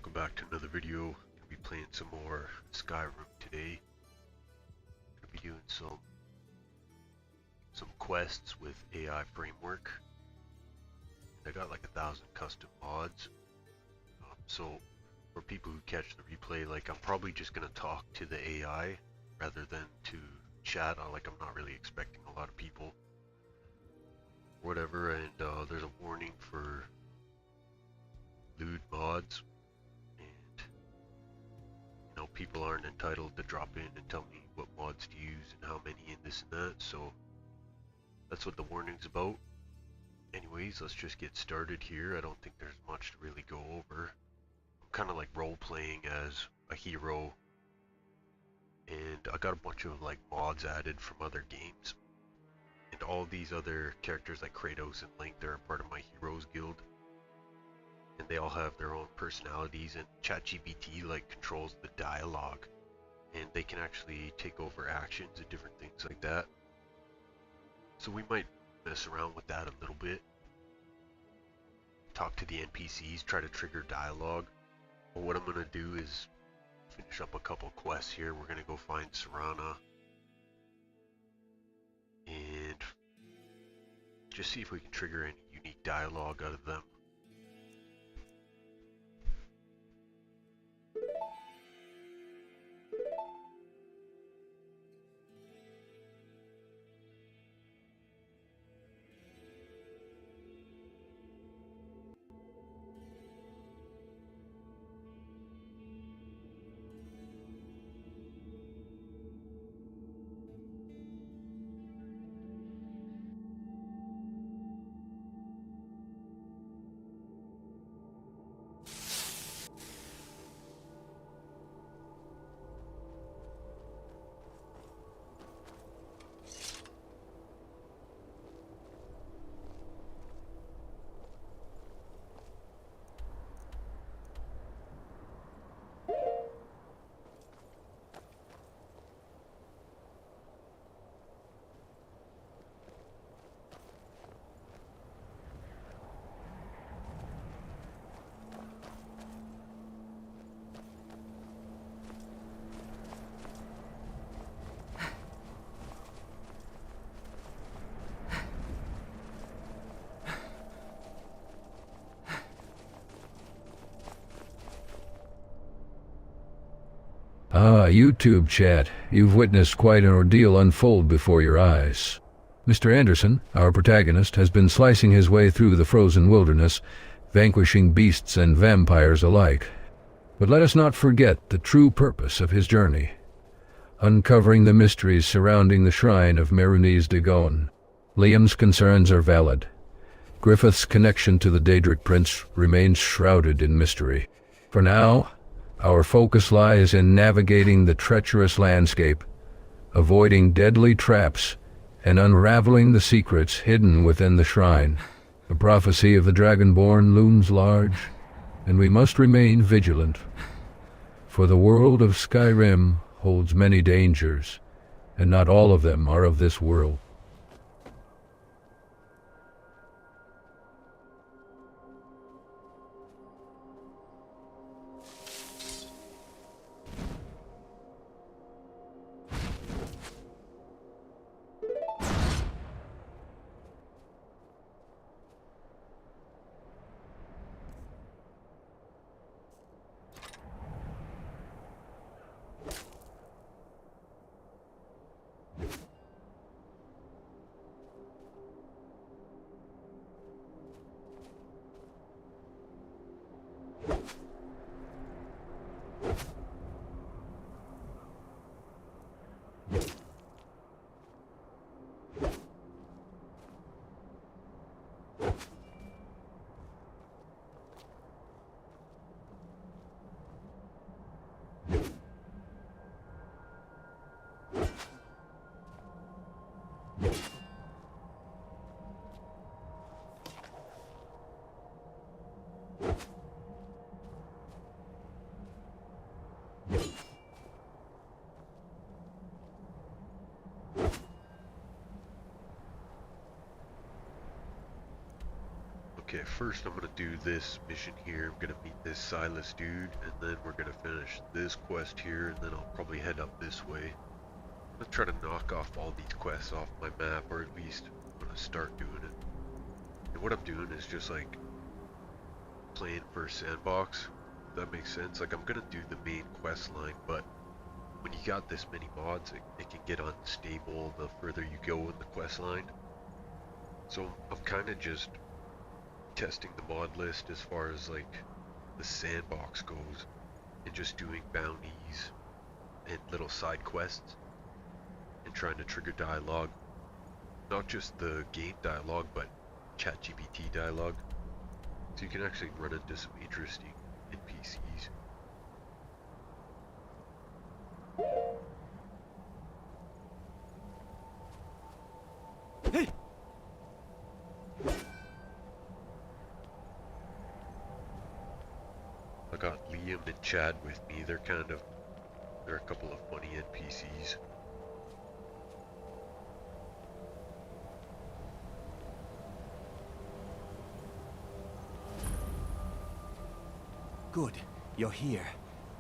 welcome back to another video. Gonna be playing some more Skyrim today. Gonna be doing some quests with AI framework. I got like 1,000 custom mods. So for people who catch the replay, like I'm probably just gonna talk to the AI rather than to chat. Like I'm not really expecting a lot of people, whatever. And there's a warning for lewd mods. People aren't entitled to drop in and tell me what mods to use and how many and this and that, so that's what the warning's about. Anyways, let's just get started here. I don't think there's much to really go over. I'm kind of like role-playing as a hero, and I got a bunch of like mods added from other games, and all these other characters like Kratos and Link, they're a part of my Heroes Guild. And they all have their own personalities, and ChatGPT like controls the dialogue, and they can actually take over actions and different things like that. So we might mess around with that a little bit. Talk to the NPCs, try to trigger dialogue. But what I'm gonna do is finish up a couple quests here. We're gonna go find Serana and just see if we can trigger any unique dialogue out of them. YouTube chat. You've witnessed quite an ordeal unfold before your eyes. Mr. Anderson, our protagonist, has been slicing his way through the frozen wilderness, vanquishing beasts and vampires alike. But let us not forget the true purpose of his journey. Uncovering the mysteries surrounding the shrine of Meruni's Dagon. Liam's concerns are valid. Griffith's connection to the Daedric Prince remains shrouded in mystery. For now, our focus lies in navigating the treacherous landscape, avoiding deadly traps, and unraveling the secrets hidden within the shrine. The prophecy of the Dragonborn looms large, and we must remain vigilant. For the world of Skyrim holds many dangers, and not all of them are of this world. Okay, first I'm gonna do this mission here. I'm gonna meet this Silas dude, and then we're gonna finish this quest here, and then I'll probably head up this way. I'm gonna try to knock off all these quests off my map, or at least I'm gonna start doing it. And what I'm doing is just like playing for a sandbox, if that makes sense. Like I'm gonna do the main quest line, but when you got this many mods, it can get unstable the further you go in the quest line. So I'm kind of just testing the mod list as far as like the sandbox goes, and just doing bounties and little side quests and trying to trigger dialogue, not just the game dialogue but ChatGPT dialogue, so you can actually run into some interesting NPCs. Hey! I got Liam and Chad with me. They're a couple of funny NPCs. Good. You're here.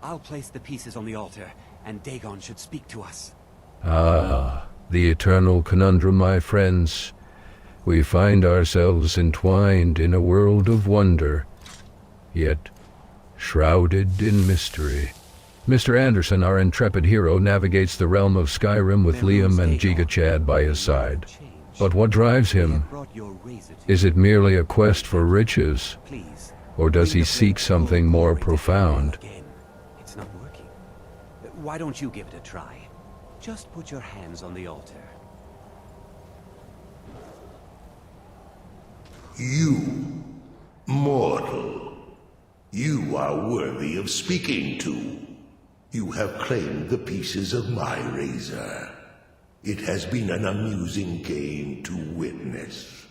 I'll place the pieces on the altar, and Dagon should speak to us. Ah, the eternal conundrum, my friends. We find ourselves entwined in a world of wonder, yet shrouded in mystery. Mr. Anderson, our intrepid hero, navigates the realm of Skyrim with Liam and Giga Chad by his side. But what drives him? Is it merely a quest for riches? Or does he seek something more profound? It's not working. Why don't you give it a try? Just put your hands on the altar. You, mortal, you are worthy of speaking to. You have claimed the pieces of my razor. It has been an amusing game to witness.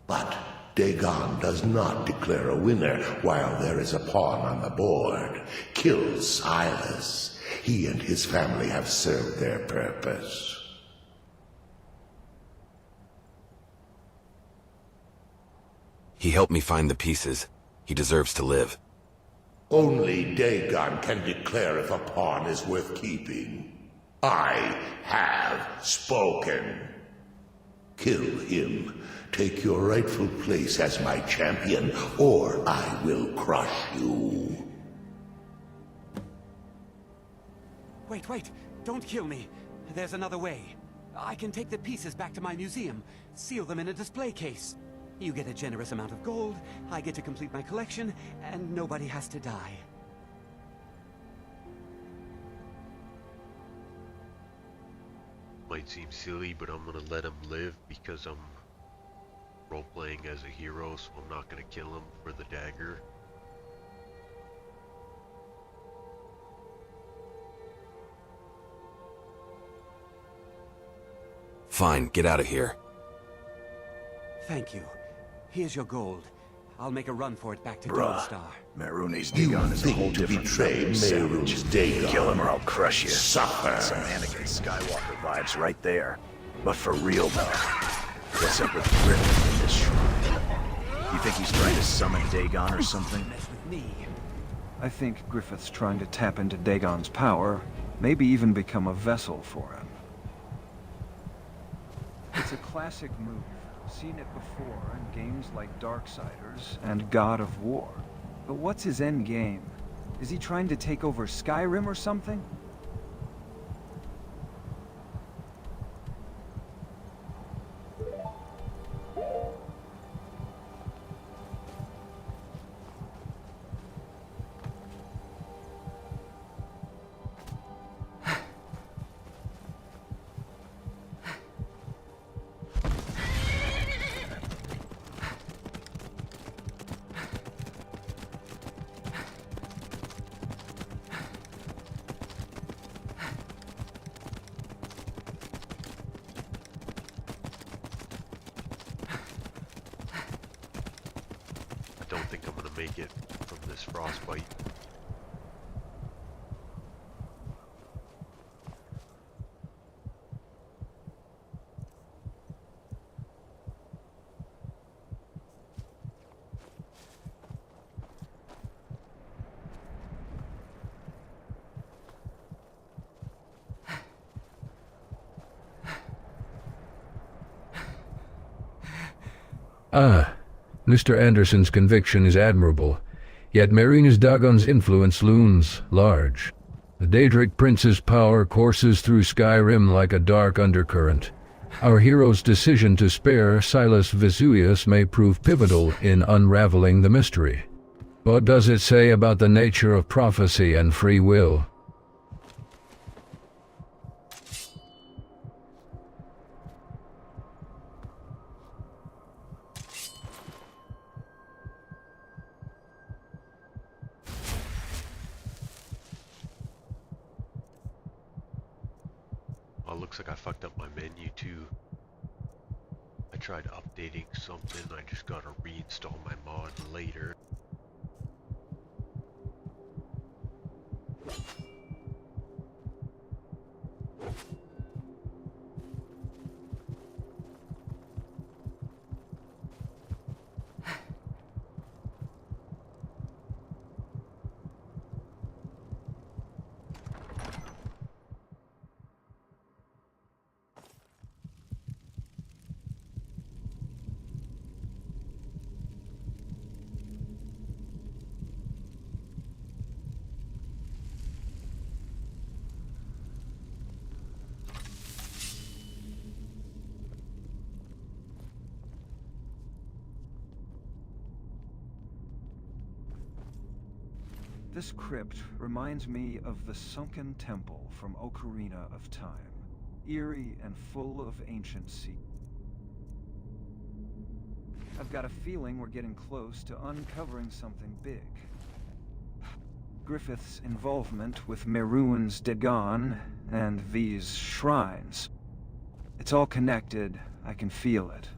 But Dagon does not declare a winner while there is a pawn on the board. Kill Silas. He and his family have served their purpose. He helped me find the pieces. He deserves to live. Only Dagon can declare if a pawn is worth keeping. I have spoken. Kill him. Take your rightful place as my champion, or I will crush you. Wait, don't kill me. There's another way. I can take the pieces back to my museum, seal them in a display case. You get a generous amount of gold, I get to complete my collection, and nobody has to die. Might seem silly, but I'm gonna let him live because I'm role-playing as a hero, so I'm not gonna kill him for the dagger. Fine, get out of here. Thank you. Here's your gold. I'll make a run for it back to Bruh. Dawnstar. Marooney's You Dagon is a whole think to different betray level of savage. Mehrunes Dagon. Kill him or I'll crush you. Suffer. Some Anakin Skywalker vibes right there. But for real though, what's up with Griffith in this shrine? You think he's trying to summon Dagon or something? Mess with me. I think Griffith's trying to tap into Dagon's power, maybe even become a vessel for him. It's a classic move. Seen it before in games like Darksiders and God of War. But what's his end game? Is he trying to take over Skyrim or something? I don't think I'm gonna make it from this frostbite. Ah, Mr. Anderson's conviction is admirable, yet Marina's Dagon's influence looms large. The Daedric Prince's power courses through Skyrim like a dark undercurrent. Our hero's decision to spare Silas Vesuvius may prove pivotal in unraveling the mystery. What does it say about the nature of prophecy and free will? Oh, looks like I fucked up my menu too. I tried updating something, I just gotta reinstall my mod later. This crypt reminds me of the sunken temple from Ocarina of Time, eerie and full of ancient secrets. I've got a feeling we're getting close to uncovering something big. Griffith's involvement with Mehrunes Dagon and these shrines. It's all connected, I can feel it.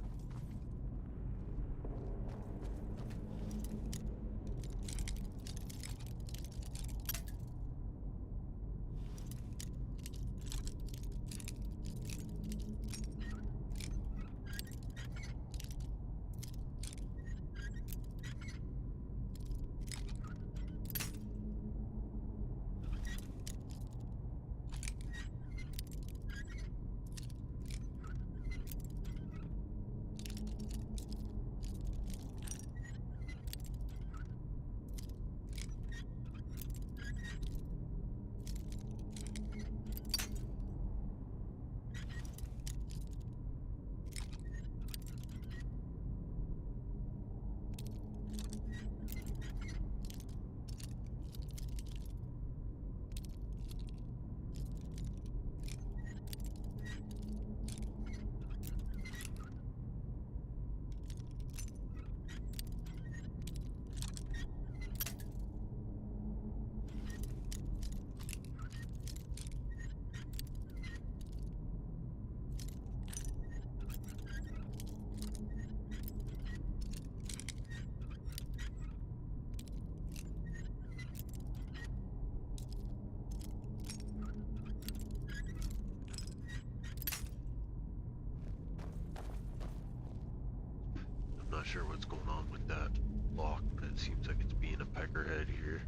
I'm not sure what's going on with that lock, but it seems like it's being a peckerhead here.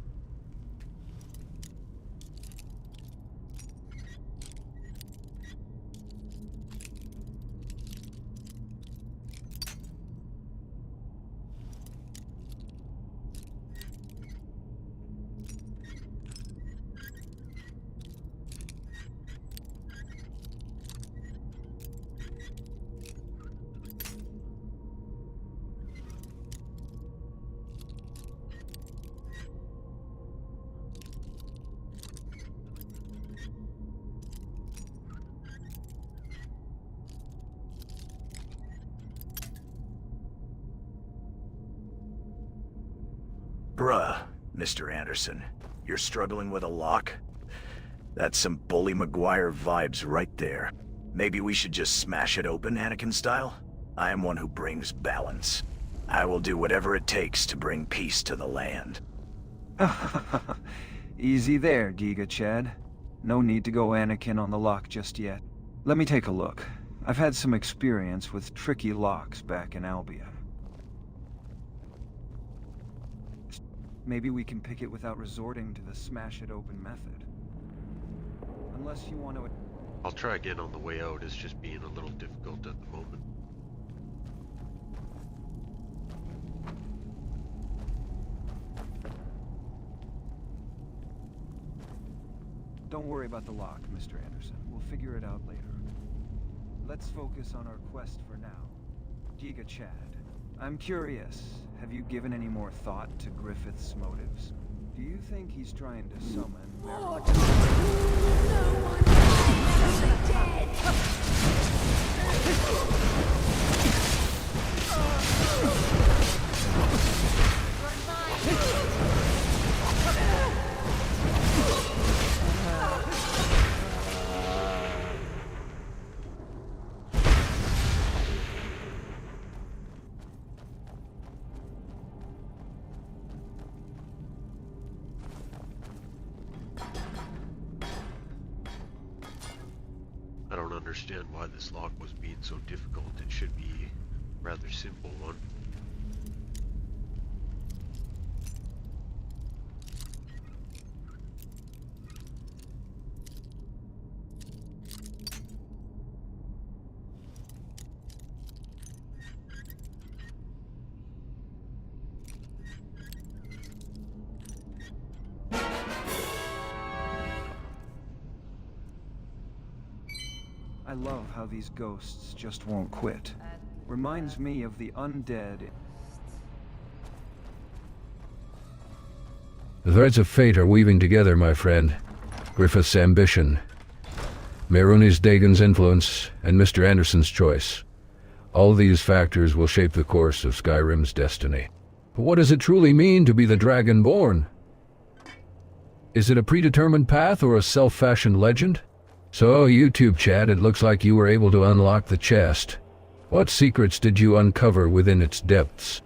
Bruh, Mr. Anderson, you're struggling with a lock? That's some Bully Maguire vibes right there. Maybe we should just smash it open, Anakin style? I am one who brings balance. I will do whatever it takes to bring peace to the land. Easy there, Giga Chad. No need to go Anakin on the lock just yet. Let me take a look. I've had some experience with tricky locks back in Albion. Maybe we can pick it without resorting to the smash-it-open method. Unless you want to... I'll try again on the way out, it's just being a little difficult at the moment. Don't worry about the lock, Mr. Anderson. We'll figure it out later. Let's focus on our quest for now. Giga Chad, I'm curious. Have you given any more thought to Griffith's motives? Do you think he's trying to summon... I don't understand why this lock was being so difficult. It should be a rather simple one. I love how these ghosts just won't quit. Reminds me of the undead. The threads of fate are weaving together, my friend. Griffith's ambition, Mehrunes Dagon's influence, and Mr. Anderson's choice. All these factors will shape the course of Skyrim's destiny. But what does it truly mean to be the Dragonborn? Is it a predetermined path or a self-fashioned legend? So, YouTube chat, it looks like you were able to unlock the chest. What secrets did you uncover within its depths?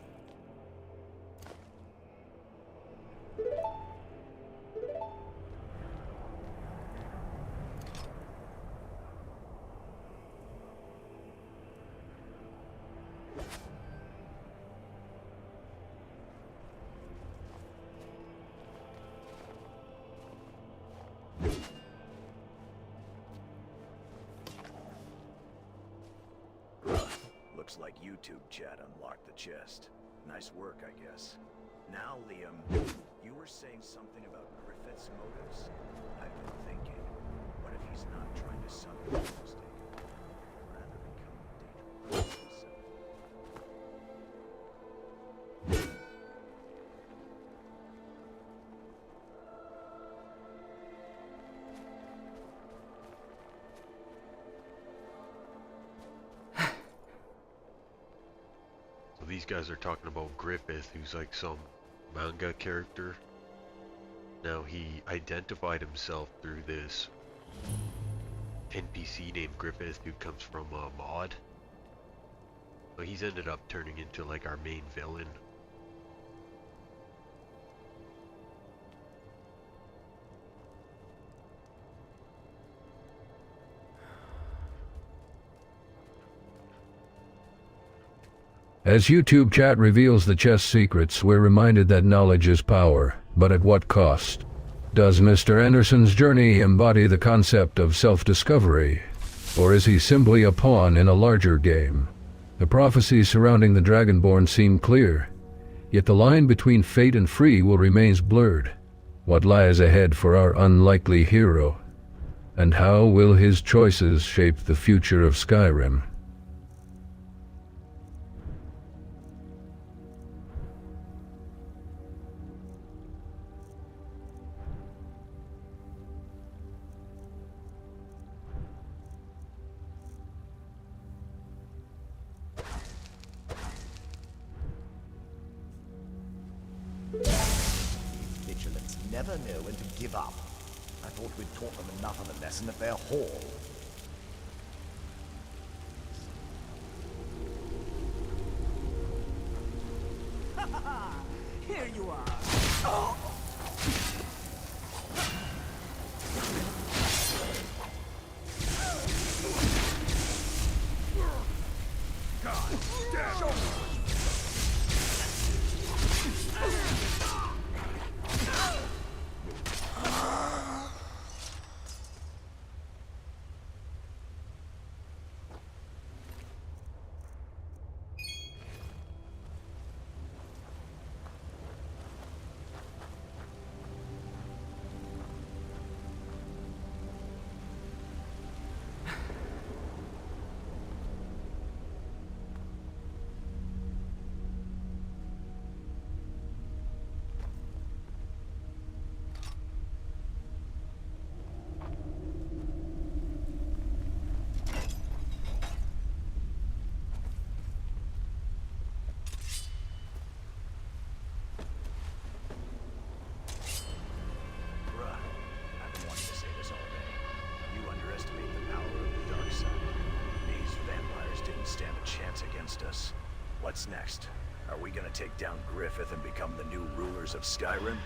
Looks like YouTube chat unlocked the chest. Nice work, I guess. Now, Liam, you were saying something about Griffith's motives? I've been thinking, what if he's not trying to summon the mistake? Rather become dangerous himself. So these guys are talking about Griffith, who's like some manga character. Now he identified himself through this NPC named Griffith who comes from a mod. So he's ended up turning into like our main villain. As YouTube chat reveals the chest secrets, we're reminded that knowledge is power, but at what cost? Does Mr. Anderson's journey embody the concept of self-discovery, or is he simply a pawn in a larger game? The prophecies surrounding the Dragonborn seem clear, yet the line between fate and free will remain blurred. What lies ahead for our unlikely hero? And how will his choices shape the future of Skyrim? Vigilants never know when to give up. I thought we'd taught them enough of a lesson at their hall. Here you are. What's next? Are we gonna take down Griffith and become the new rulers of Skyrim?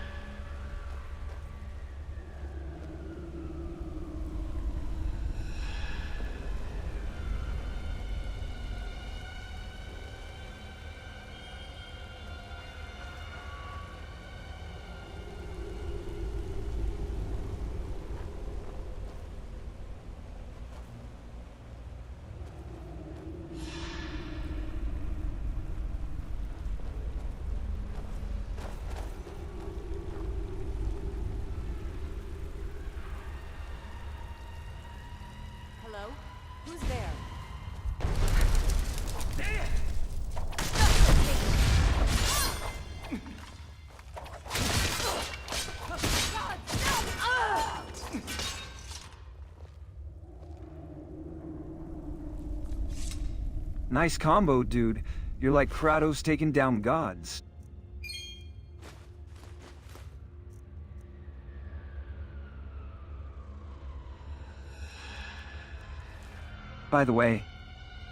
Hello? Who's there? Nice combo, dude. You're like Kratos taking down gods. By the way,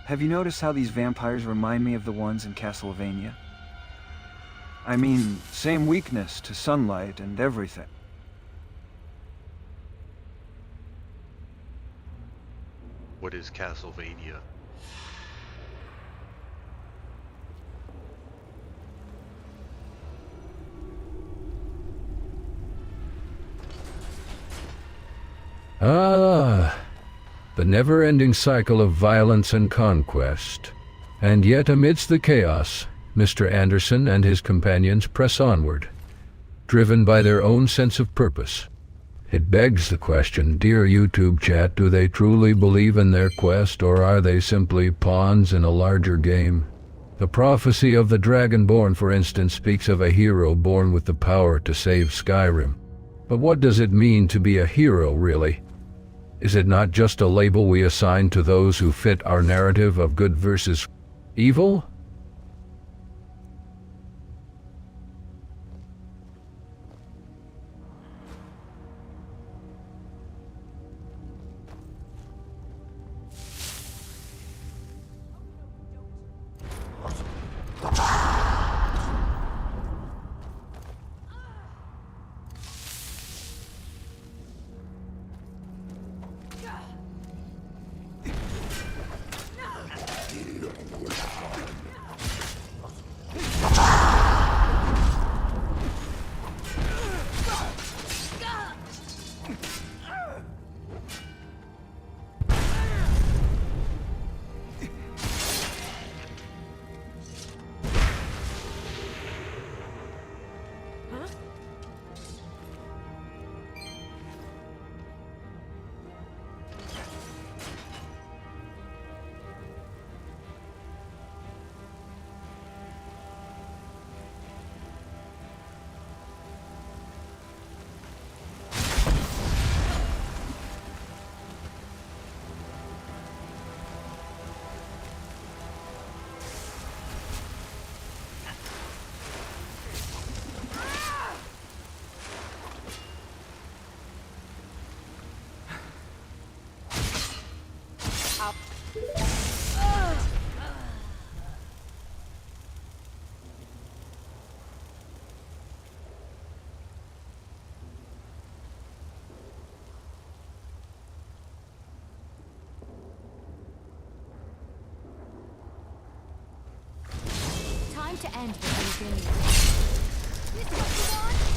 have you noticed how these vampires remind me of the ones in Castlevania? I mean, same weakness to sunlight and everything. What is Castlevania? Ah, the never-ending cycle of violence and conquest. And yet amidst the chaos, Mr. Anderson and his companions press onward, driven by their own sense of purpose. It begs the question, dear YouTube chat, do they truly believe in their quest, or are they simply pawns in a larger game? The prophecy of the Dragonborn, for instance, speaks of a hero born with the power to save Skyrim. But what does it mean to be a hero, really? Is it not just a label we assign to those who fit our narrative of good versus evil? Time to end the whole game. This what you want?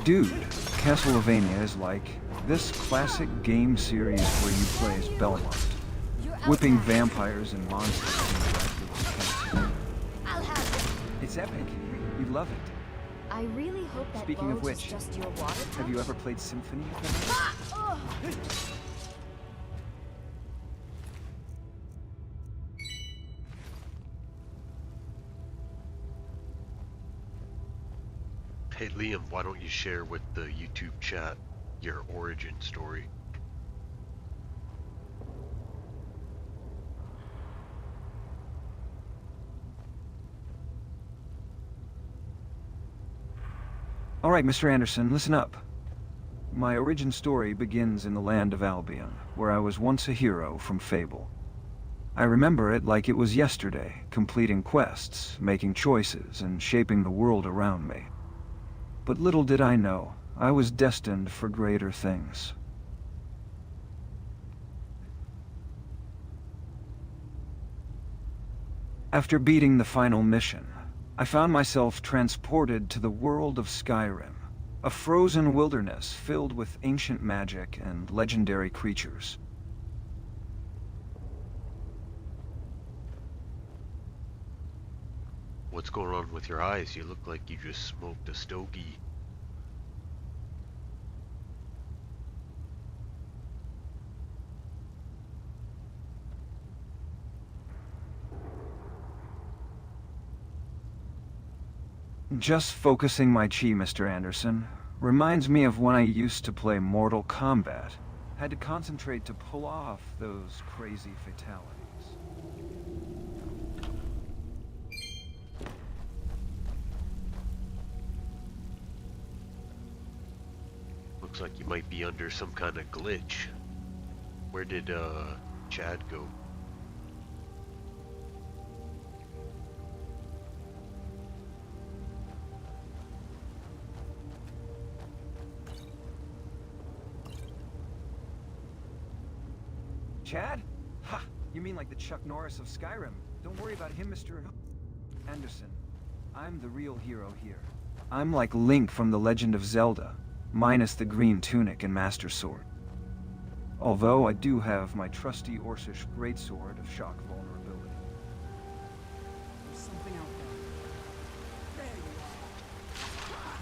Dude, Castlevania is like this classic game series where you play as Belmont, whipping vampires and monsters in Dracula's castle. It's epic. You'd love it. I really hope that Speaking of bulge which, is just your water touch. Have you ever played Symphony of the Night? Ah! Ugh. Hey Liam, why don't you share with the YouTube chat your origin story? All right, Mr. Anderson, listen up. My origin story begins in the land of Albion, where I was once a hero from Fable. I remember it like it was yesterday, completing quests, making choices, and shaping the world around me. But little did I know, I was destined for greater things. After beating the final mission, I found myself transported to the world of Skyrim, a frozen wilderness filled with ancient magic and legendary creatures. What's going on with your eyes? You look like you just smoked a stogie. Just focusing my chi, Mr. Anderson, reminds me of when I used to play Mortal Kombat. Had to concentrate to pull off those crazy fatalities. Looks like you might be under some kind of glitch. Where did Chad go? Chad? Ha! You mean like the Chuck Norris of Skyrim? Don't worry about him, Mr. Anderson. I'm the real hero here. I'm like Link from The Legend of Zelda, minus the green tunic and Master Sword. Although I do have my trusty Orcish greatsword of shock vulnerability. There's something out there. There you are.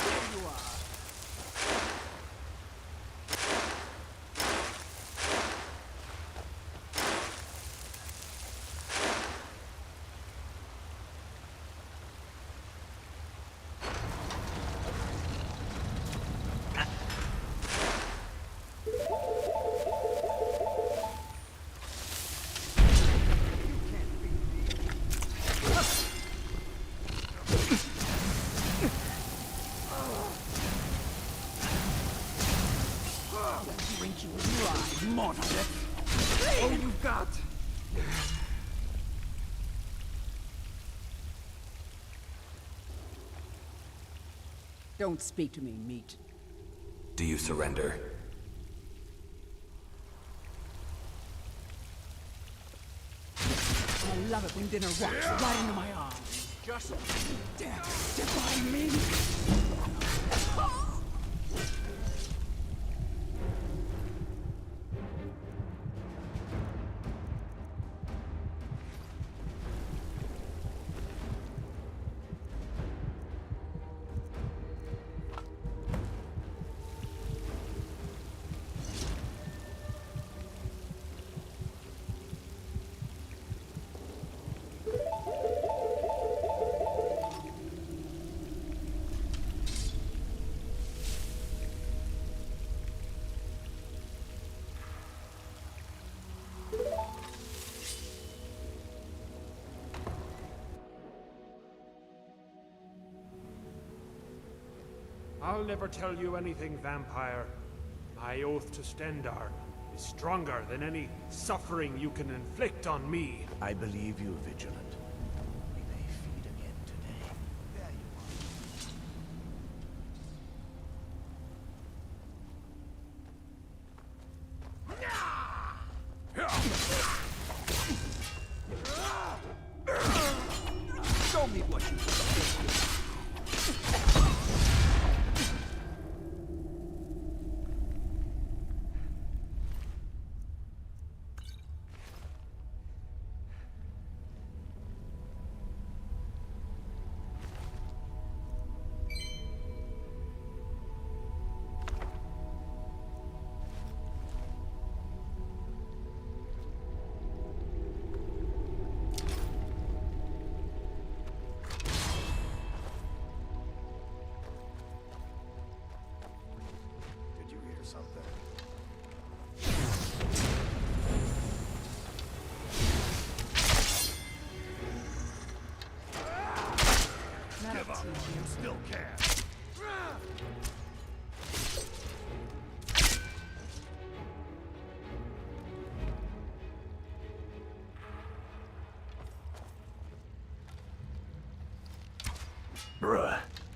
There you are. Drink you dry, monolith. Oh, you've got. Don't speak to me, meat. Do you surrender? I love it when dinner walks right into my arms. Just defy me. I'll never tell you anything, vampire. My oath to Stendar is stronger than any suffering you can inflict on me. I believe you, Vigilant. We may feed again today. There you Show me what you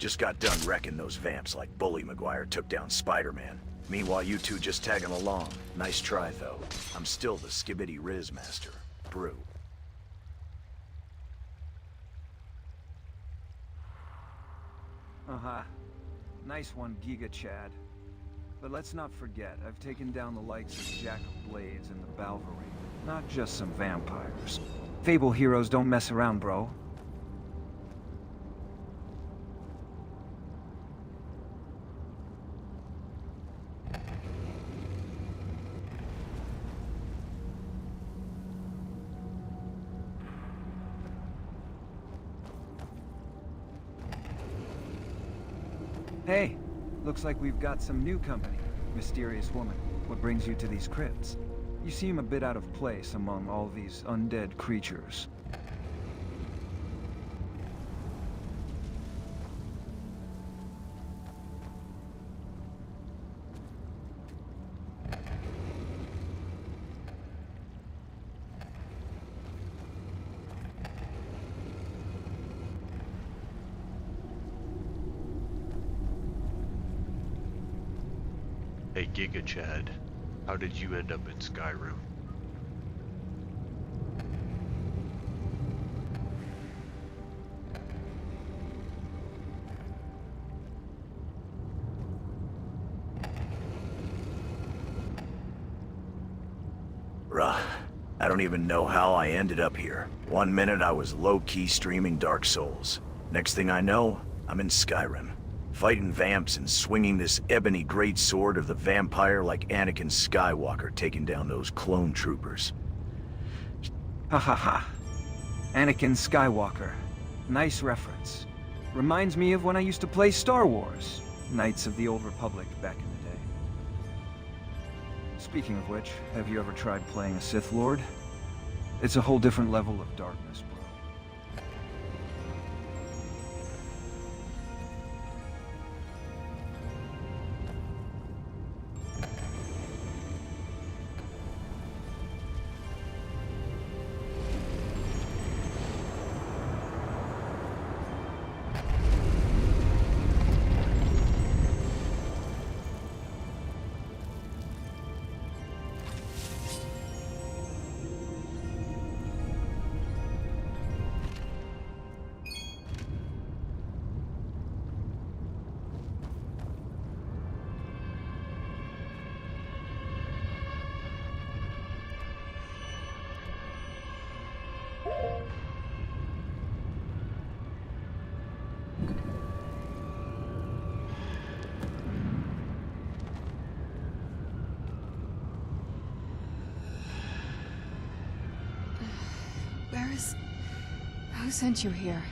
Just got done wrecking those vamps like Bully Maguire took down Spider-Man. Meanwhile, you two just tagging along. Nice try, though. I'm still the Skibbity Riz Master. Brew. Nice one, Giga Chad. But let's not forget, I've taken down the likes of Jack of Blades and the Balvery. Not just some vampires. Fable heroes don't mess around, bro. Hey, looks like we've got some new company. Mysterious woman, what brings you to these crypts? You seem a bit out of place among all these undead creatures. Hey Giga Chad, how did you end up in Skyrim? Bruh, I don't even know how I ended up here. One minute I was low-key streaming Dark Souls. Next thing I know, I'm in Skyrim. Fighting vamps and swinging this ebony great sword of the vampire like Anakin Skywalker taking down those clone troopers. Ha ha ha. Anakin Skywalker. Nice reference. Reminds me of when I used to play Star Wars. Knights of the Old Republic back in the day. Speaking of which, have you ever tried playing a Sith Lord? It's a whole different level of darkness, bro. Who sent you here?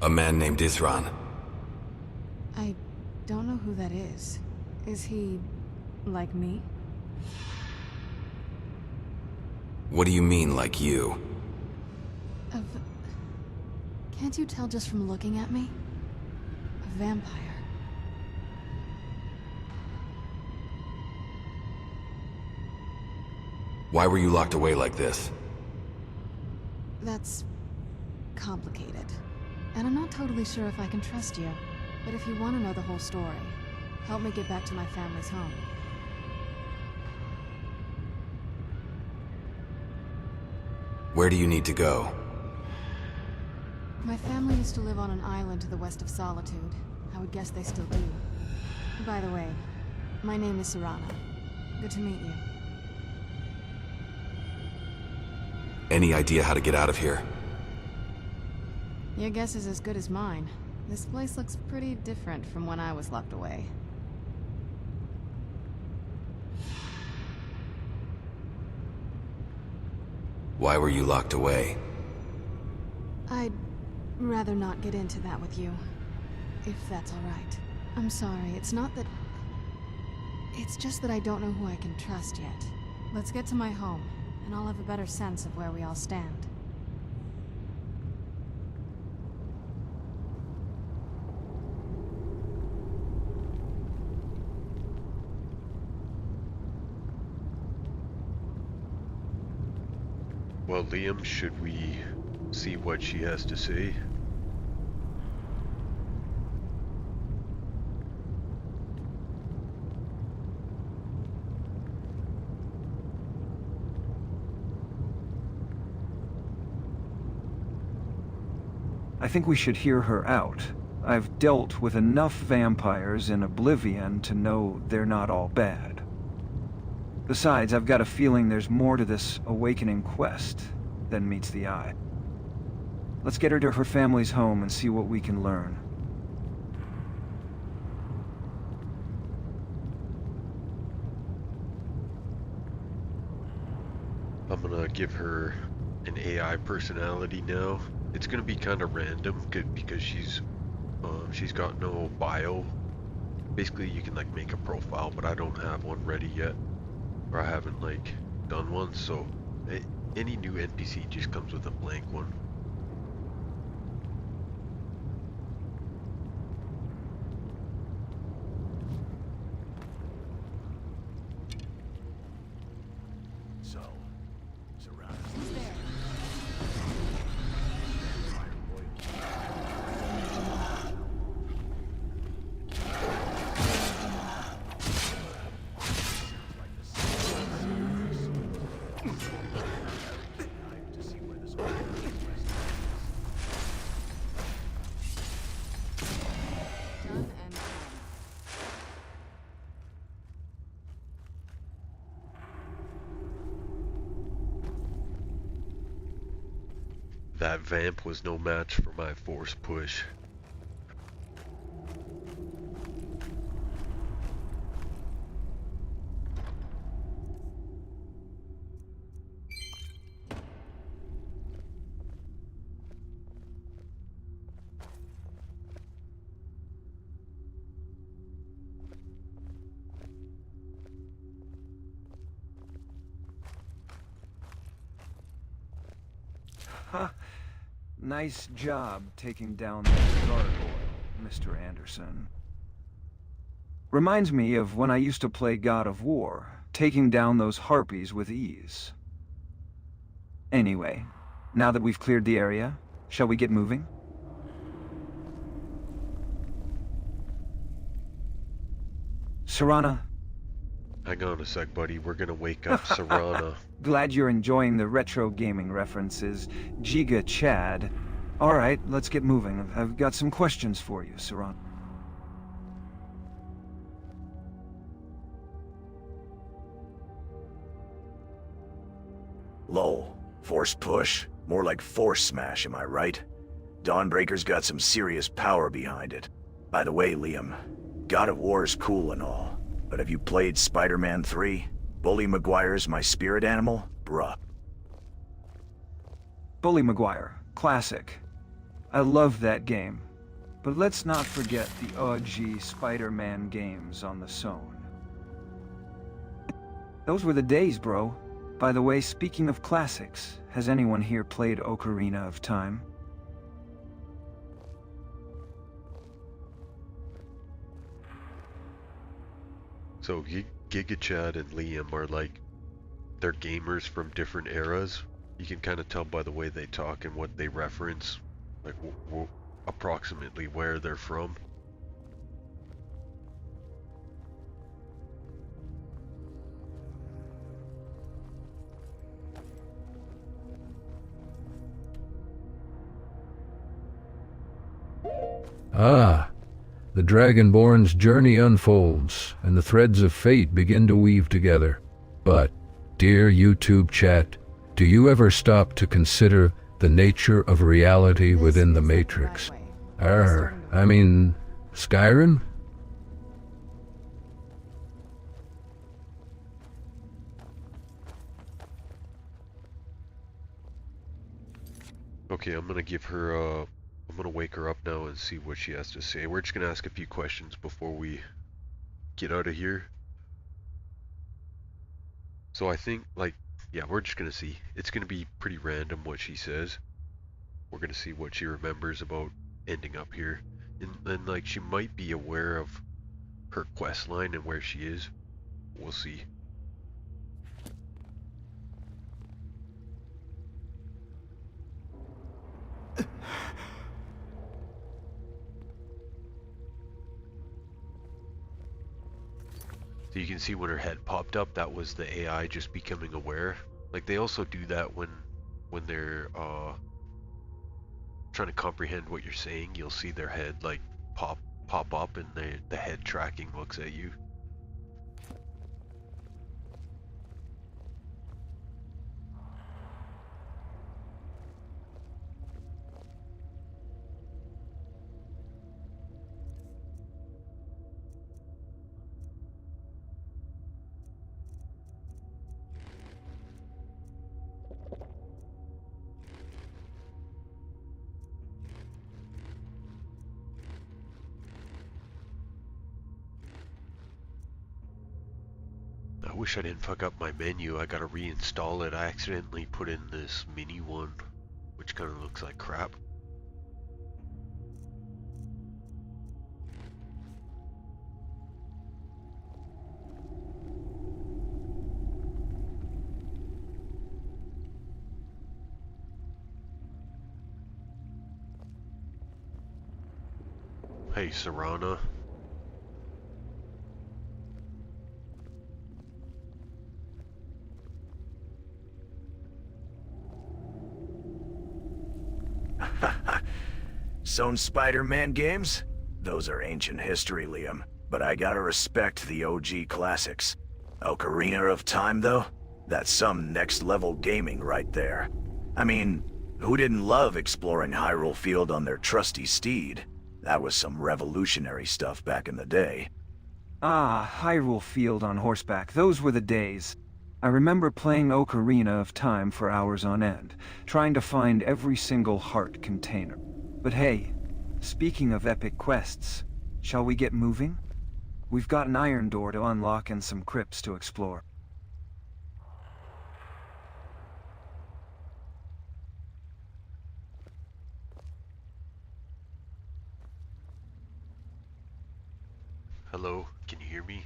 A man named Isran. I don't know who that is. Is he... like me? What do you mean, like you? Can't you tell just from looking at me? A vampire. Why were you locked away like this? That's... complicated. And I'm not totally sure if I can trust you. But if you want to know the whole story, help me get back to my family's home. Where do you need to go? My family used to live on an island to the west of Solitude. I would guess they still do. By the way, my name is Serana. Good to meet you. Any idea how to get out of here? Your guess is as good as mine. This place looks pretty different from when I was locked away. Why were you locked away? I'd rather not get into that with you, if that's all right. I'm sorry, it's not that... It's just that I don't know who I can trust yet. Let's get to my home, and I'll have a better sense of where we all stand. Well, Liam, should we see what she has to say. I think we should hear her out. I've dealt with enough vampires in Oblivion to know they're not all bad. Besides, I've got a feeling there's more to this awakening quest than meets the eye. Let's get her to her family's home and see what we can learn. I'm gonna give her an AI personality now. It's gonna be kind of random because she's got no bio. Basically, you can like make a profile, but I don't have one ready yet, or I haven't like done one. So any new NPC just comes with a blank one. So, surround us. Who's there? Done and done. That vamp was no match for my force push. Huh. Nice job taking down that gargoyle, Mr. Anderson. Reminds me of when I used to play God of War, taking down those harpies with ease. Anyway, now that we've cleared the area, shall we get moving? Serana, Hang on a sec, buddy. We're gonna wake up Serana. glad you're enjoying the retro gaming references. Giga Chad. Alright, let's get moving. I've got some questions for you, Serana. Lol. Force push? More like force smash, am I right? Dawnbreaker's got some serious power behind it. By the way, Liam, God of War's cool and all, but have you played Spider-Man 3? Bully Maguire's my spirit animal? Bruh. Bully Maguire, classic. I love that game. But let's not forget the OG Spider-Man games on the Zone. Those were the days, bro. By the way, speaking of classics, has anyone here played Ocarina of Time? So Giga Chad and Liam are like, they're gamers from different eras. You can kind of tell by the way they talk and what they reference, like approximately where they're from. Ah, the Dragonborn's journey unfolds, and the threads of fate begin to weave together. But, dear YouTube chat, do you ever stop to consider the nature of reality within the Matrix? I mean, Skyrim? Okay, I'm gonna give her I'm gonna wake her up now and see what she has to say. We're just gonna ask a few questions before we get out of here. So I think, like, yeah, we're just gonna see. It's gonna be pretty random what she says. We're gonna see what she remembers about ending up here. And like, she might be aware of her quest line and where she is. We'll see. So you can see when her head popped up, that was the AI just becoming aware. Like they also do that when they're trying to comprehend what you're saying. You'll see their head like pop up, and the head tracking looks at you. I wish I didn't fuck up my menu. I gotta reinstall it. I accidentally put in this mini one, which kind of looks like crap. Hey, Serana. Some Spider-Man games? Those are ancient history, Liam. But I gotta respect the OG classics. Ocarina of Time, though? That's some next-level gaming right there. I mean, who didn't love exploring Hyrule Field on their trusty steed? That was some revolutionary stuff back in the day. Ah, Hyrule Field on horseback. Those were the days. I remember playing Ocarina of Time for hours on end, trying to find every single heart container. But hey, speaking of epic quests, shall we get moving? We've got an iron door to unlock and some crypts to explore. Hello, can you hear me?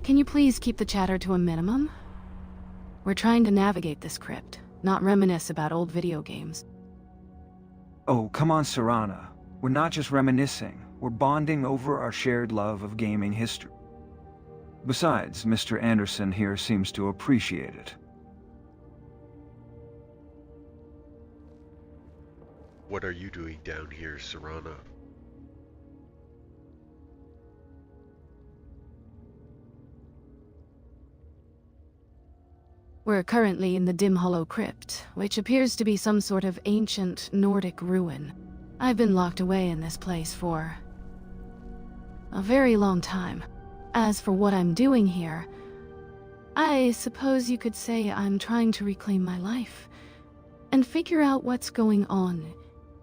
Can you please keep the chatter to a minimum? We're trying to navigate this crypt, not reminisce about old video games. Oh, come on, Serana. We're not just reminiscing. We're bonding over our shared love of gaming history. Besides, Mr. Anderson here seems to appreciate it. What are you doing down here, Serana? We're currently in the Dim Hollow Crypt, which appears to be some sort of ancient Nordic ruin. I've been locked away in this place for a very long time. As for what I'm doing here, I suppose you could say I'm trying to reclaim my life and figure out what's going on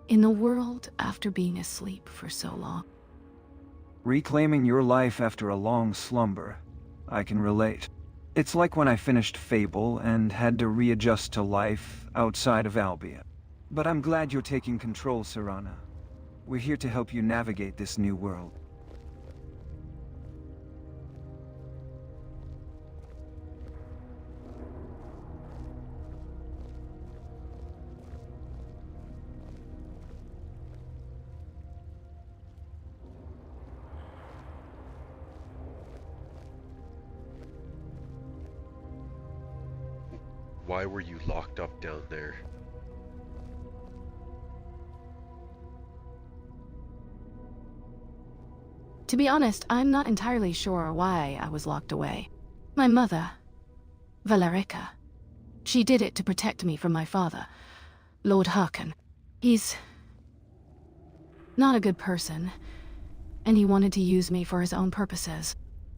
in the world after being asleep for so long. Reclaiming your life after a long slumber. I can relate. It's like when I finished Fable and had to readjust to life outside of Albia. But I'm glad you're taking control, Serana. We're here to help you navigate this new world. Why were you locked up down there? To be honest, I'm not entirely sure why I was locked away. My mother, Valerica, she did it to protect me from my father, Lord Harkon. He's not a good person, and he wanted to use me for his own purposes.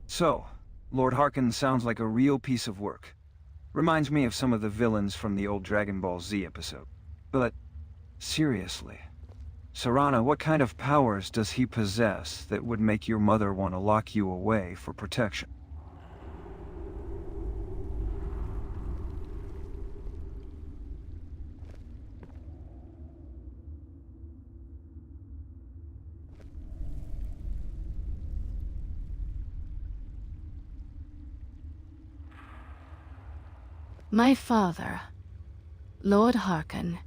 So, Lord Harkon sounds like a real piece of work. Reminds me of some of the villains from the old Dragon Ball Z episode. But, seriously, Serana, what kind of powers does he possess that would make your mother want to lock you away for protection? My father, Lord Harkon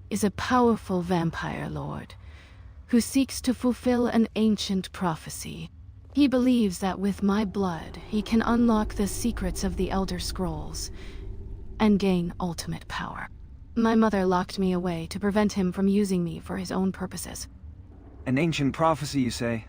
is a powerful vampire lord who seeks to fulfill an ancient prophecy. He believes that with my blood, he can unlock the secrets of the Elder Scrolls and gain ultimate power. My mother locked me away to prevent him from using me for his own purposes. An ancient prophecy, you say?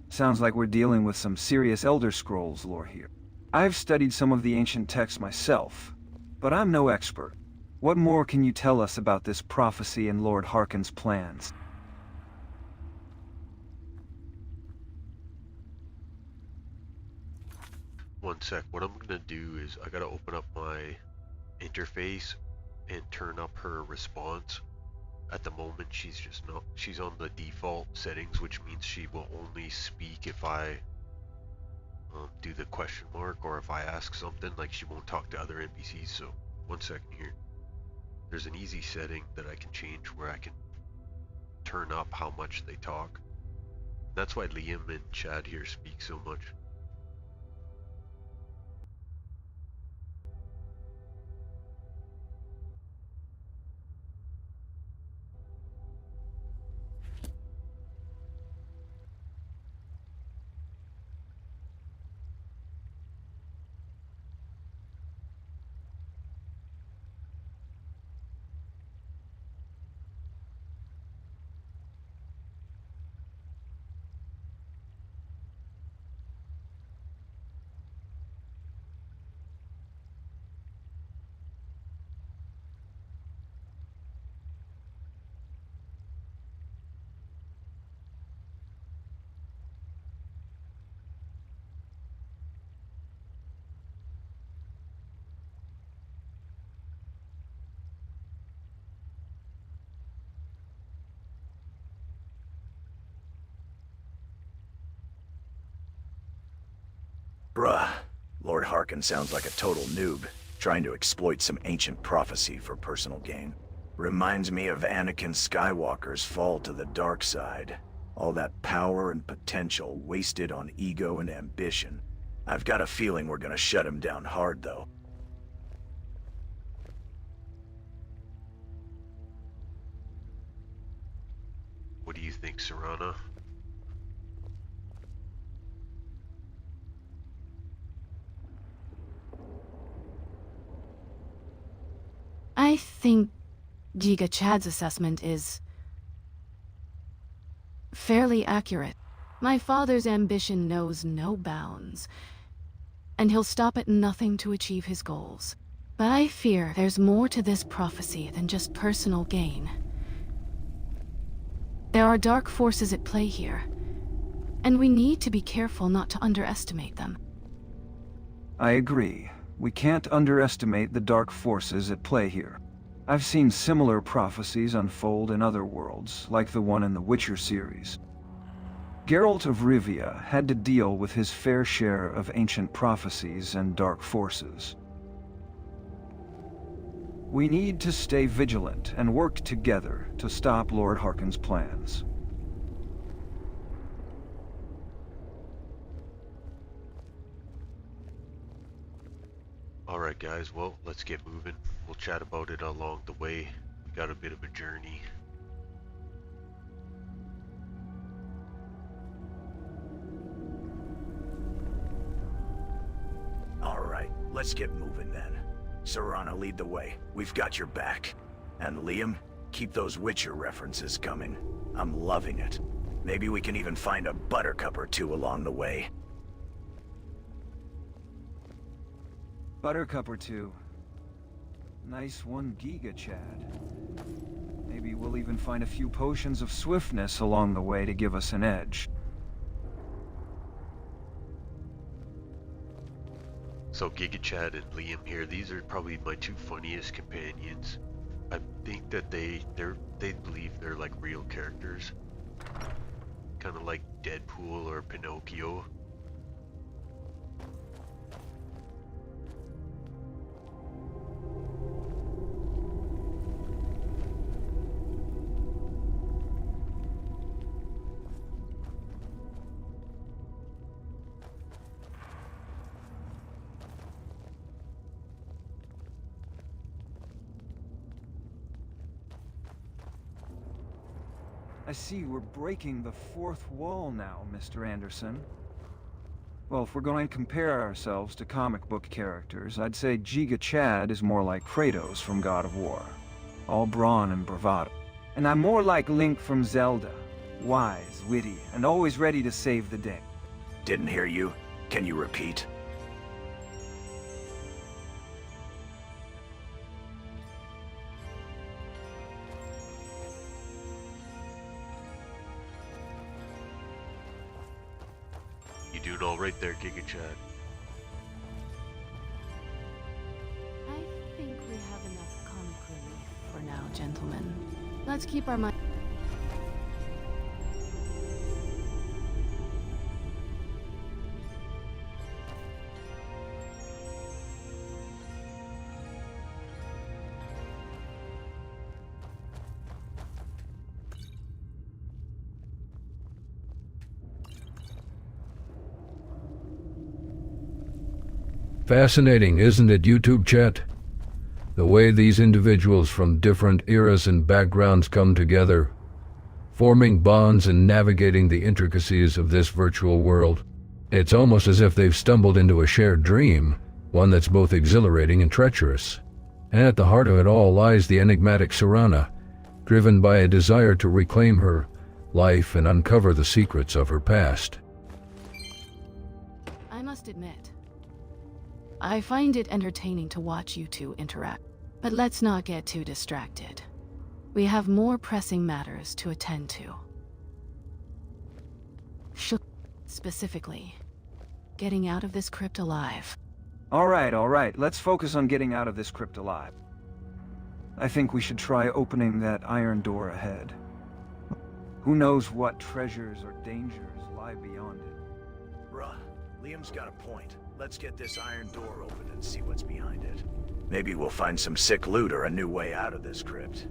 Sounds like we're dealing with some serious Elder Scrolls lore here. I've studied some of the ancient texts myself, but I'm no expert. What more can you tell us about this prophecy and Lord Harkon's plans? One sec, what I'm gonna do is I gotta open up my interface and turn up her response. At the moment she's on the default settings, which means she will only speak if I do the question mark or if I ask something. Like, she won't talk to other NPCs. So one second here. There's an easy setting that I can change where I can turn up how much they talk. That's why Liam and Chad here speak so much. Bruh, Lord Harkon sounds like a total noob, trying to exploit some ancient prophecy for personal gain. Reminds me of Anakin Skywalker's fall to the dark side. All that power and potential wasted on ego and ambition. I've got a feeling we're gonna shut him down hard, though. What do you think, Serana? I think Giga Chad's assessment is fairly accurate. My father's ambition knows no bounds, and he'll stop at nothing to achieve his goals. But I fear there's more to this prophecy than just personal gain. There are dark forces at play here, and we need to be careful not to underestimate them. I agree. We can't underestimate the dark forces at play here. I've seen similar prophecies unfold in other worlds, like the one in the Witcher series. Geralt of Rivia had to deal with his fair share of ancient prophecies and dark forces. We need to stay vigilant and work together to stop Lord Harkon's plans. Alright guys, well, let's get moving. We'll chat about it along the way. We got a bit of a journey. Alright, let's get moving then. Serana, lead the way. We've got your back. And Liam, keep those Witcher references coming. I'm loving it. Maybe we can even find a buttercup or two along the way. Buttercup or two. Nice 1 Giga, Chad. Maybe we'll even find a few potions of swiftness along the way to give us an edge. So Giga Chad and Liam here, these are probably my two funniest companions. I think that they believe they're like real characters. Kind of like Deadpool or Pinocchio. I see we're breaking the fourth wall now, Mr. Anderson. Well, if we're going to compare ourselves to comic book characters, I'd say Giga Chad is more like Kratos from God of War. All brawn and bravado. And I'm more like Link from Zelda. Wise, witty, and always ready to save the day. Didn't hear you. Can you repeat? You doing all right there, Giga Chad? I think we have enough comic relief for now, gentlemen. Let's keep our mind. Fascinating, isn't it, YouTube chat? The way these individuals from different eras and backgrounds come together, forming bonds and navigating the intricacies of this virtual world. It's almost as if they've stumbled into a shared dream, one that's both exhilarating and treacherous. And at the heart of it all lies the enigmatic Serana, driven by a desire to reclaim her life and uncover the secrets of her past. I must admit, I find it entertaining to watch you two interact. But let's not get too distracted. We have more pressing matters to attend to. Specifically, getting out of this crypt alive. All right. Let's focus on getting out of this crypt alive. I think we should try opening that iron door ahead. Who knows what treasures or dangers lie beyond it. Bruh, Liam's got a point. Let's get this iron door open and see what's behind it. Maybe we'll find some sick loot or a new way out of this crypt.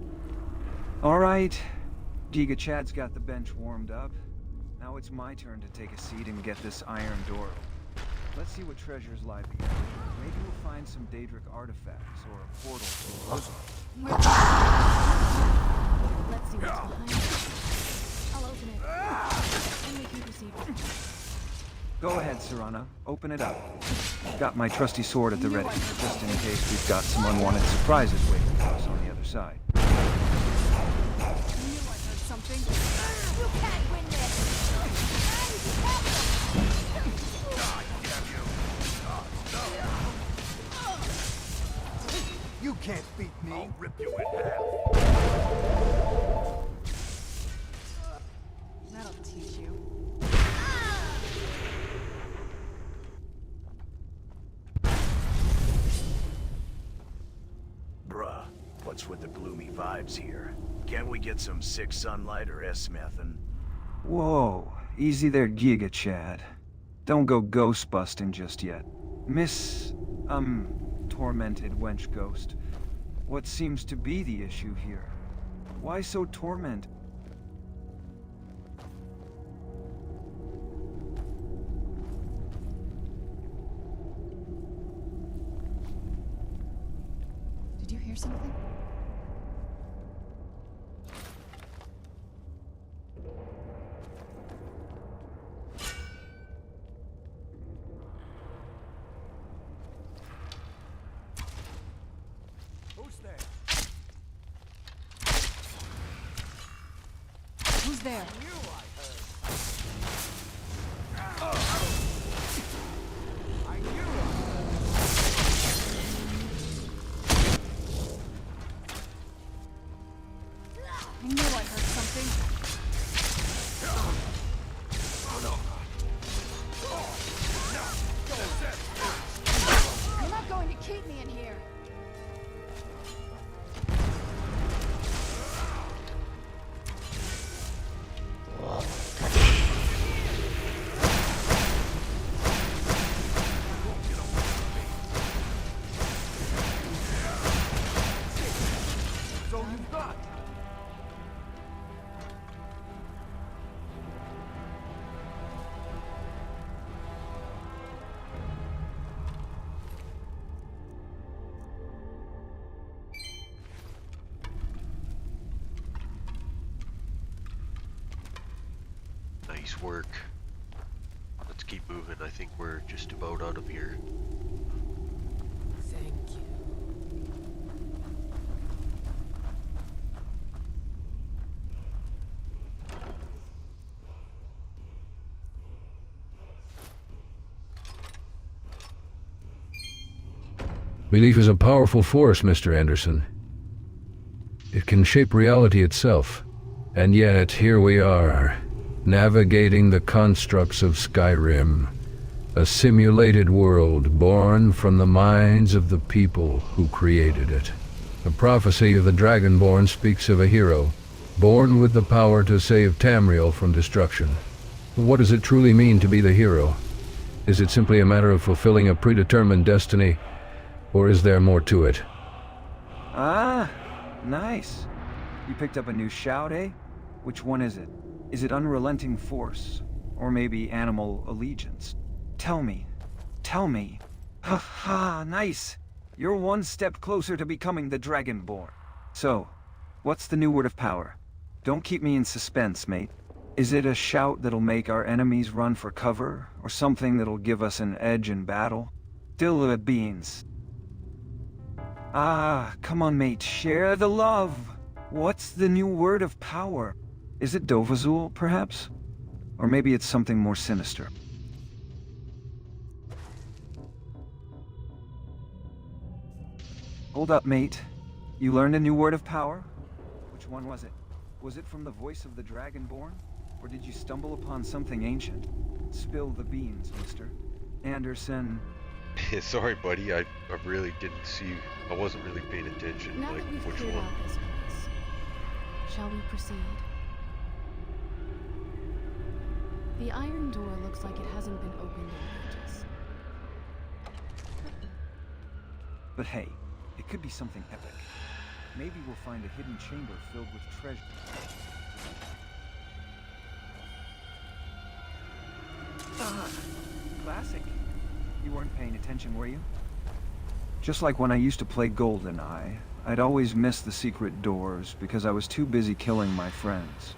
All right. Giga Chad's got the bench warmed up. Now it's my turn to take a seat and get this iron door open. Let's see what treasures lie beyond. Maybe we'll find some Daedric artifacts or a portal to Rosal. Let's see what's behind it. I'll open it. And we can proceed. Go ahead, Serana. Open it up. Got my trusty sword at the ready, just in case we've got some unwanted surprises waiting for us on the other side. I knew I heard something. You can't win this! You can't beat me. I'll rip you in half. That'll teach you. Bruh, what's with the gloomy vibes here? Can't we get some sick sunlight or S-methin? Whoa, easy there, Giga Chad. Don't go ghost busting just yet. Miss, tormented wench ghost. What seems to be the issue here? Why so tormented? Did you hear something? Who's there? Who's there? I knew I heard something. You're not going to keep me in here. work. Let's keep moving. I think we're just about out of here. Thank you. Belief is a powerful force, Mr. Anderson. It can shape reality itself. And yet, here we are, navigating the constructs of Skyrim, a simulated world born from the minds of the people who created it. The prophecy of the Dragonborn speaks of a hero, born with the power to save Tamriel from destruction. What does it truly mean to be the hero? Is it simply a matter of fulfilling a predetermined destiny, or is there more to it? Ah, nice. You picked up a new shout, eh? Which one is it? Is it unrelenting force? Or maybe animal allegiance? Tell me. Tell me. Ha ha, nice. You're one step closer to becoming the Dragonborn. So, what's the new word of power? Don't keep me in suspense, mate. Is it a shout that'll make our enemies run for cover? Or something that'll give us an edge in battle? Still beans. Ah, come on, mate. Share the love. What's the new word of power? Is it Dovazul, perhaps? Or maybe it's something more sinister. Hold up, mate. You learned a new word of power? Which one was it? Was it from the voice of the Dragonborn? Or did you stumble upon something ancient? Spill the beans, Mr. Anderson. Sorry, buddy. I really didn't see. I wasn't really paying attention. Now Like, that we've which cleared one? out this place, shall we proceed? The iron door looks like it hasn't been opened in ages. But hey, it could be something epic. Maybe we'll find a hidden chamber filled with treasure. Ah, classic. You weren't paying attention, were you? Just like when I used to play GoldenEye, I'd always miss the secret doors because I was too busy killing my friends.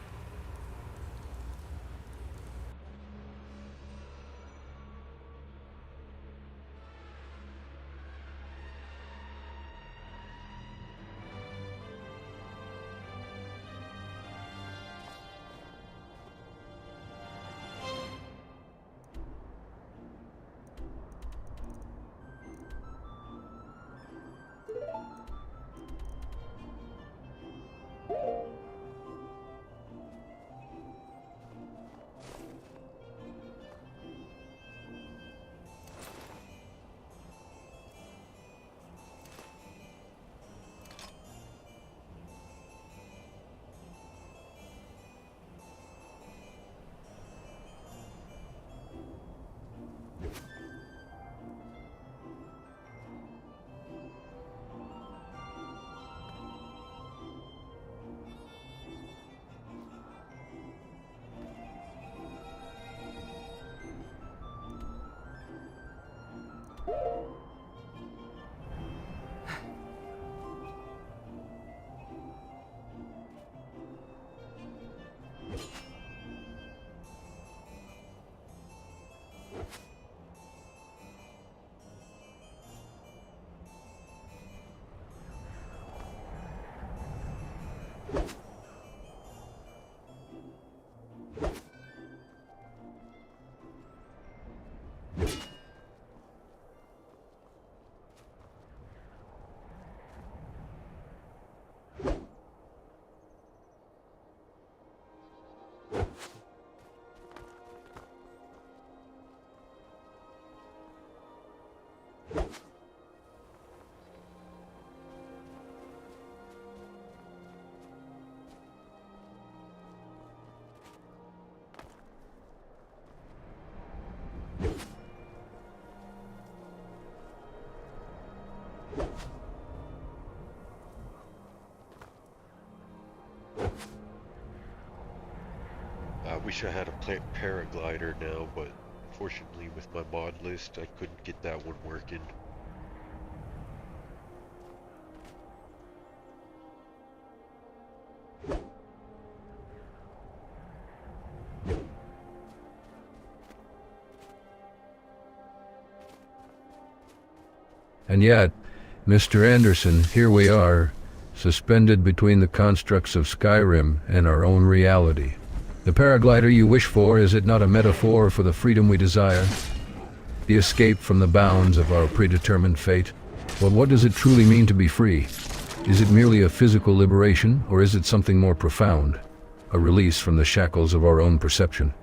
I wish I had a paraglider now, but unfortunately with my mod list, I couldn't get that one working. And yet, Mr. Anderson, here we are, suspended between the constructs of Skyrim and our own reality. The paraglider you wish for, is it not a metaphor for the freedom we desire? The escape from the bounds of our predetermined fate? Well, what does it truly mean to be free? Is it merely a physical liberation, or is it something more profound? A release from the shackles of our own perception?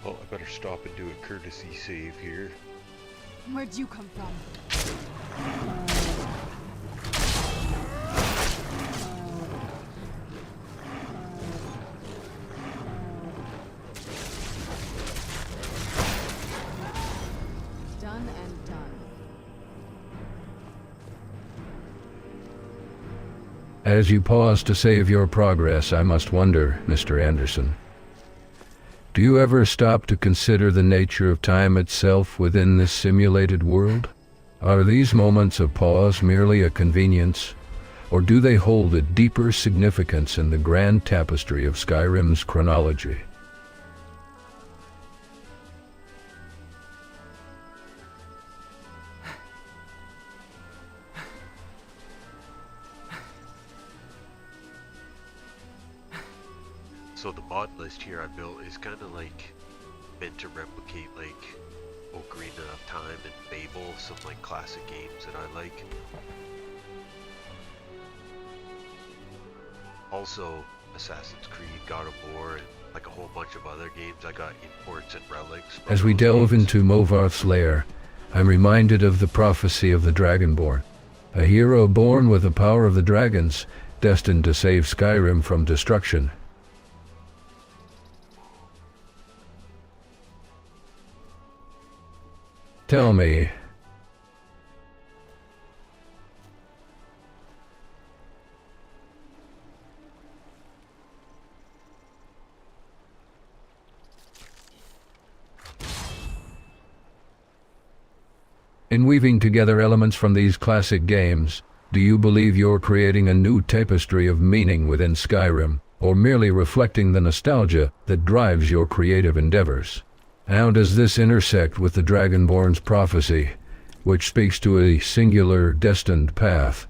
Well, I better stop and do a courtesy save here. Where'd you come from? Done and done. As you pause to save your progress, I must wonder, Mr. Anderson, do you ever stop to consider the nature of time itself within this simulated world? Are these moments of pause merely a convenience, or do they hold a deeper significance in the grand tapestry of Skyrim's chronology? So the mod list here I built is kind of like meant to replicate like Ocarina of Time and Fable, some like classic games that I like. Also Assassin's Creed, God of War, and like a whole bunch of other games. I got imports and relics. As we delve into Movarth's lair, I'm reminded of the prophecy of the Dragonborn, a hero born with the power of the dragons, destined to save Skyrim from destruction. Tell me, in weaving together elements from these classic games, do you believe you're creating a new tapestry of meaning within Skyrim, or merely reflecting the nostalgia that drives your creative endeavors? How does this intersect with the Dragonborn's prophecy, which speaks to a singular, destined path?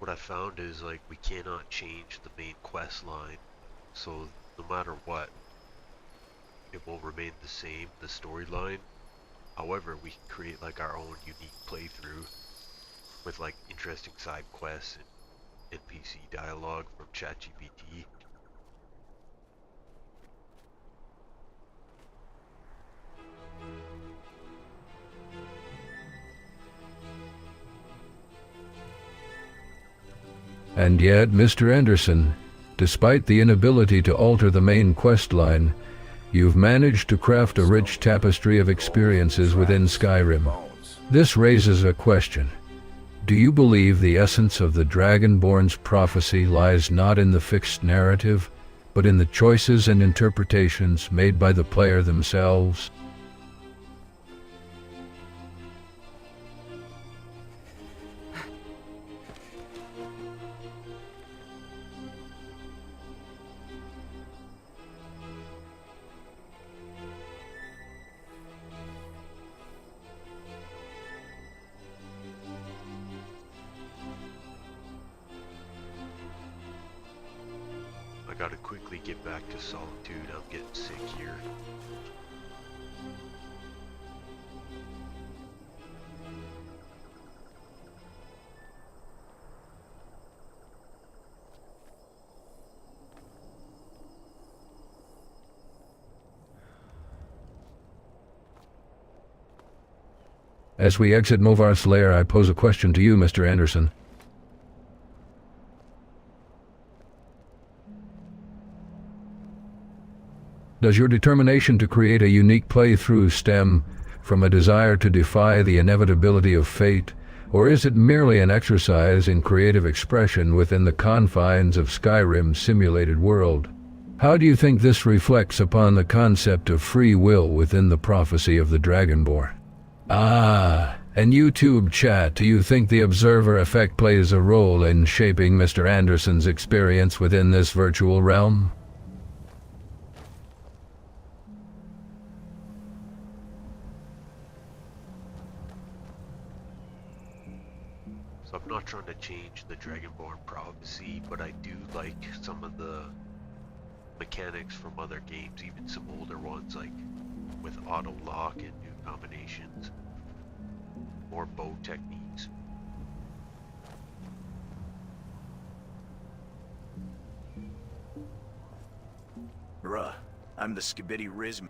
What I found is like we cannot change the main quest line, so no matter what, it will remain the same, the storyline. However, we can create like our own unique playthrough with like interesting side quests and NPC dialogue from ChatGPT. And yet, Mr. Anderson, despite the inability to alter the main quest line, you've managed to craft a rich tapestry of experiences within Skyrim. This raises a question. Do you believe the essence of the Dragonborn's prophecy lies not in the fixed narrative, but in the choices and interpretations made by the player themselves. I gotta quickly get back to Solitude, I'm getting sick here. As we exit Movarth's lair, I pose a question to you, Mr. Anderson. Does your determination to create a unique playthrough stem from a desire to defy the inevitability of fate, or is it merely an exercise in creative expression within the confines of Skyrim's simulated world? How do you think this reflects upon the concept of free will within the prophecy of the Dragonborn? And YouTube chat, do you think the observer effect plays a role in shaping Mr. Anderson's experience within this virtual realm? So I'm not trying to change the Dragonborn prophecy, but I do like some of the mechanics from other games, even some older ones like with auto lock and new combinations, more bow techniques. Bruh, I'm the Skibidi Riz.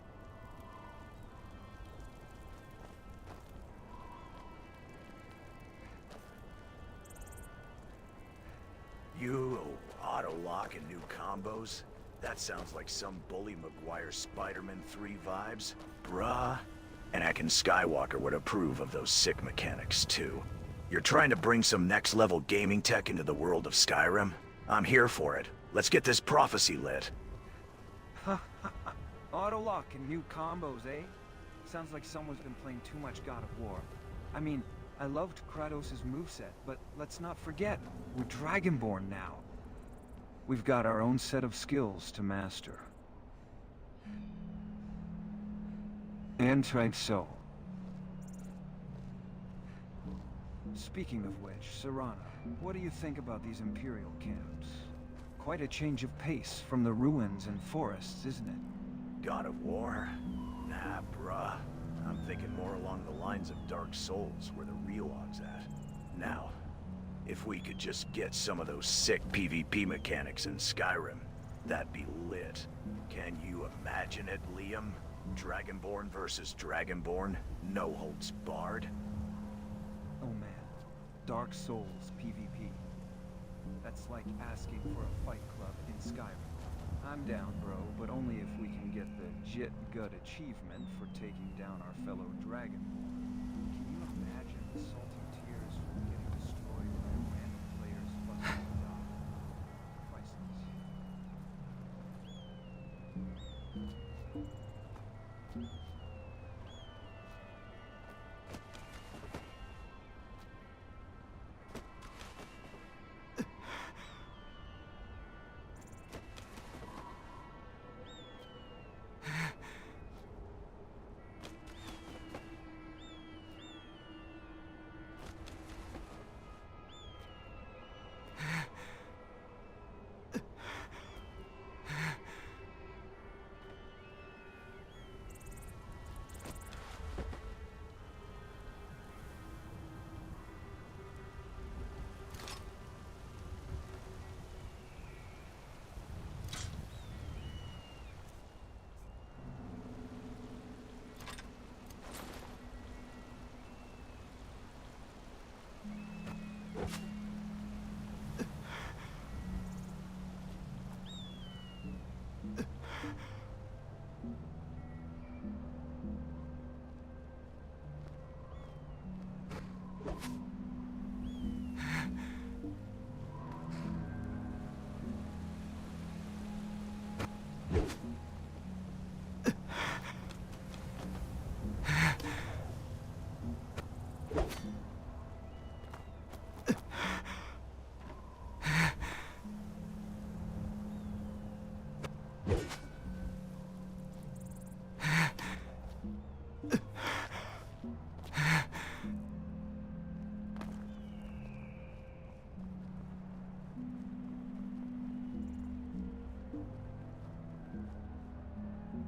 You auto-lock and new combos? That sounds like some Bully Maguire Spider-Man 3 vibes. Bruh. Anakin Skywalker would approve of those sick mechanics too. You're trying to bring some next-level gaming tech into the world of Skyrim? I'm here for it. Let's get this prophecy lit. Auto-lock and new combos, eh? Sounds like someone's been playing too much God of War. I mean, I loved Kratos' moveset, but let's not forget, we're Dragonborn now. We've got our own set of skills to master. And tried so. Speaking of which, Serana, what do you think about these Imperial camps? Quite a change of pace from the ruins and forests, isn't it? God of War? Nah, bruh. I'm thinking more along the lines of Dark Souls, where the real odds at. Now, if we could just get some of those sick PvP mechanics in Skyrim, that'd be lit. Can you imagine it, Liam? Dragonborn versus Dragonborn, no holds barred. Oh man, Dark Souls PvP. That's like asking for a fight club in Skyrim. I'm down, bro, but only if we can get the Jit Gut achievement for taking down our fellow Dragonborn. Can you imagine the salty tears from getting destroyed by random players busting the dock? Priceless.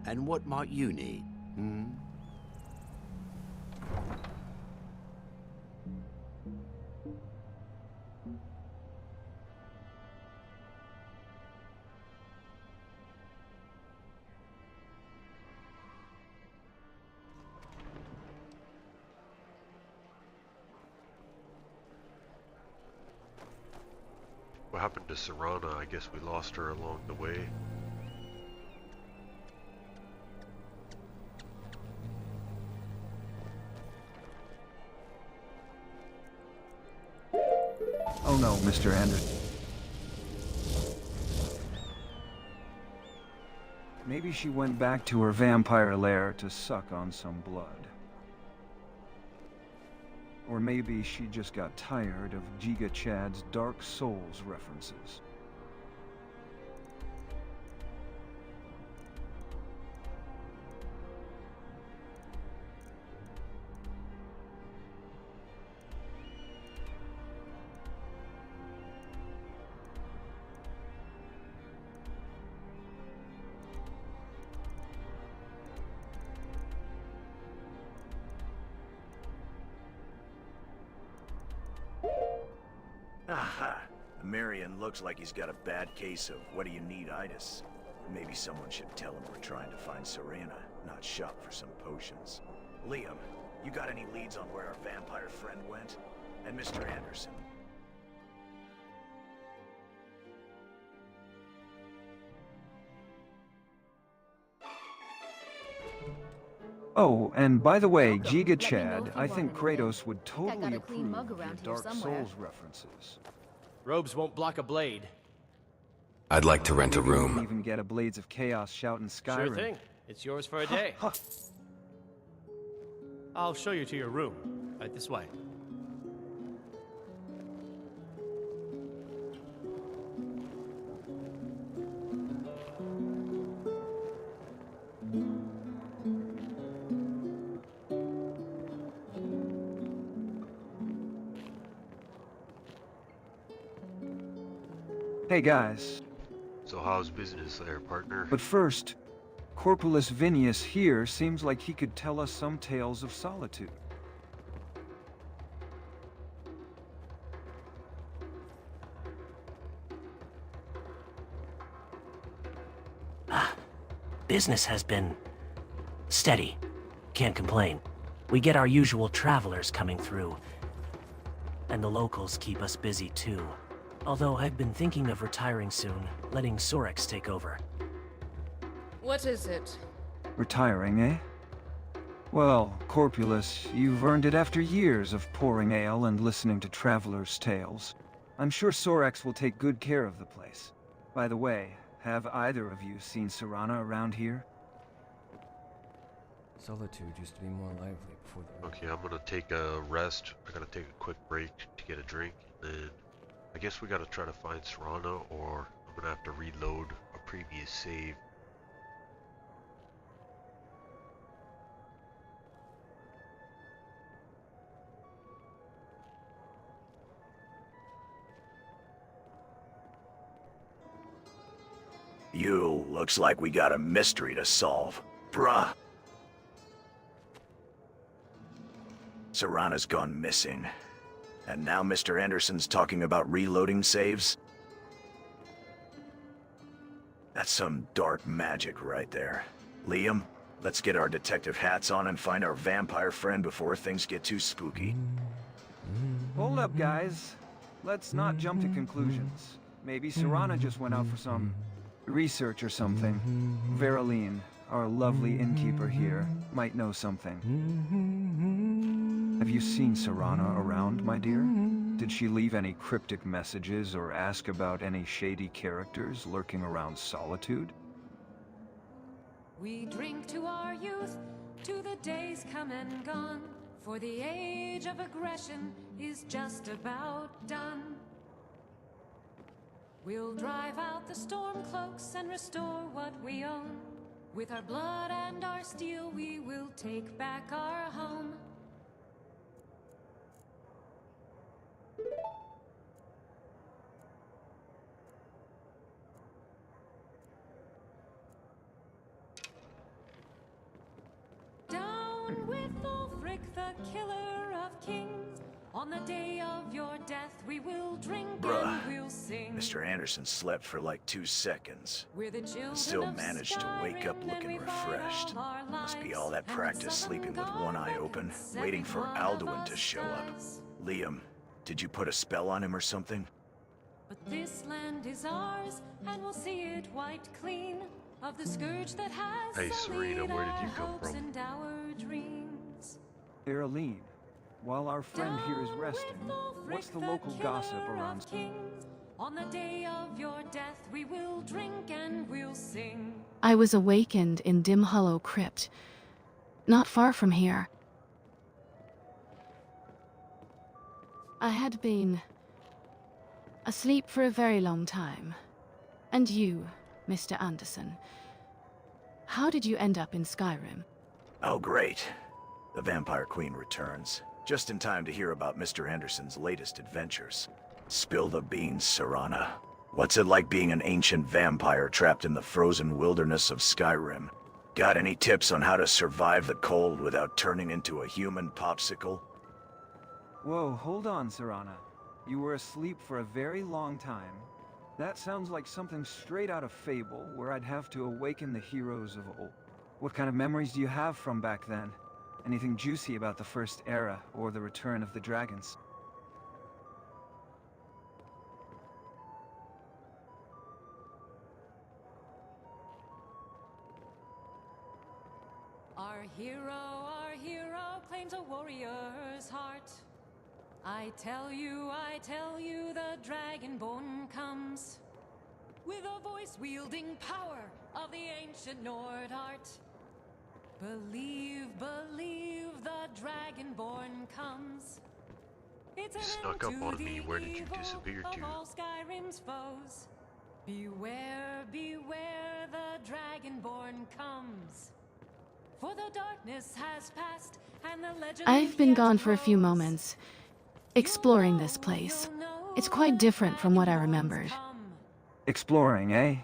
And what might you need? Hmm? What happened to Serana? I guess we lost her along the way. Oh no, Mr. Anderson. Maybe she went back to her vampire lair to suck on some blood. Or maybe she just got tired of Giga Chad's Dark Souls references. Aha! Marion looks like he's got a bad case of what-do-you-need-itis. Maybe someone should tell him we're trying to find Serana, not shop for some potions. Liam, you got any leads on where our vampire friend went? And Mr. Anderson? Oh, and by the way, Giga Chad, I think Kratos would totally approve your Dark Souls references. Robes won't block a blade. I'd like to rent a Maybe we can room. even get a Blades of Chaos shout in Skyrim. Sure thing. It's yours for a day. I'll show you to your room. Right this way. Hey guys, So how's business there, partner? but first, Corporal Vinius here seems like he could tell us some tales of solitude. Business has been steady. Can't complain. We get our usual travelers coming through. And the locals keep us busy too. Although I've been thinking of retiring soon, letting Sorex take over. What is it? Retiring, eh? Well, Corpulus, you've earned it after years of pouring ale and listening to travelers' tales. I'm sure Sorex will take good care of the place. By the way, have either of you seen Serana around here? Solitude used to be more lively before the... Okay, I'm gonna take a rest. I gotta take a quick break to get a drink, and then I guess we gotta try to find Serana, or I'm gonna have to reload a previous save. You, looks like we got a mystery to solve. Bruh. Serana's gone missing. And now Mr. Anderson's talking about reloading saves? That's some dark magic right there. Liam, let's get our detective hats on and find our vampire friend before things get too spooky. Hold up, guys. Let's not jump to conclusions. Maybe Serana just went out for some research or something. Veroline, our lovely innkeeper here, might know something. Have you seen Serana around, my dear? Did she leave any cryptic messages or ask about any shady characters lurking around Solitude? We drink to our youth, to the days come and gone, for the age of aggression is just about done. We'll drive out the storm cloaks and restore what we own. With our blood and our steel, we will take back our home. Down with Ulfric, the killer of kings. On the day of your death, we will drink Bruh, and we'll sing. Mr. Anderson slept for like 2 seconds. We're the children And still of managed to wake up Skyrim, looking and we fight refreshed. all our Must be lives, all that and practice when sleeping with someone one eye open, beckons, waiting for every one of Alduin to us show up. dies. Liam, did you put a spell on him or something? But this land is ours, and we'll see it wiped clean of the scourge that has Hey, Serena, sullied where did our you come hopes from? and our dreams. Earline, while our friend here is resting, what's the local gossip around? On the day of your death, we will drink and we'll sing. I was awakened in Dim Hollow Crypt, not far from here. I had been asleep for a very long time. And you, Mr. Anderson, how did you end up in Skyrim? Oh, great. The Vampire Queen returns, just in time to hear about Mr. Anderson's latest adventures. Spill the beans, Serana. What's it like being an ancient vampire trapped in the frozen wilderness of Skyrim? Got any tips on how to survive the cold without turning into a human popsicle? Whoa, hold on, Serana. You were asleep for a very long time. That sounds like something straight out of Fable, where I'd have to awaken the heroes of old. What kind of memories do you have from back then? Anything juicy about the First Era, or the return of the dragons? Our hero claims a warrior's heart. I tell you, the Dragonborn comes. With a voice-wielding power of the ancient Nord art. Believe, the Dragonborn comes. It's an Snuck end up to on the me. Where did you evil disappear of to? all Skyrim's foes. Beware, the Dragonborn comes. For the darkness has passed, and the legend I've been yet gone for a few grows. moments, exploring this place. It's quite different from what I remembered. Exploring, eh?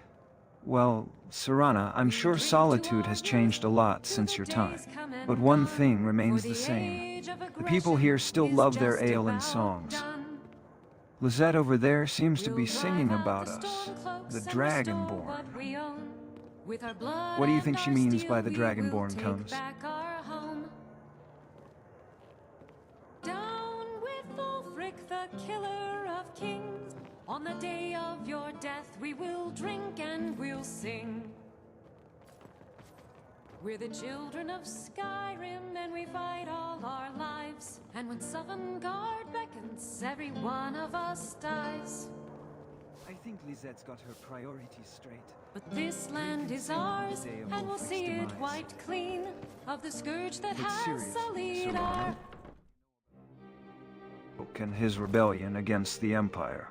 Well, Serana, I'm sure solitude has changed a lot since your time. But one thing remains the same. The people here still love their ale and songs. Lizette over there seems to be singing about us, the Dragonborn. What do you think she means by the Dragonborn comes? Down with Ulfric, the killer of kings. On the day of your death, we will drink and we'll sing. We're the children of Skyrim, and we fight all our lives. And when Sovngarde beckons, every one of us dies. I think Lizette's got her priorities straight. But this land is ours, and we'll see it wiped clean of the scourge that But has seriously, sullied our... Serana, and his rebellion against the Empire.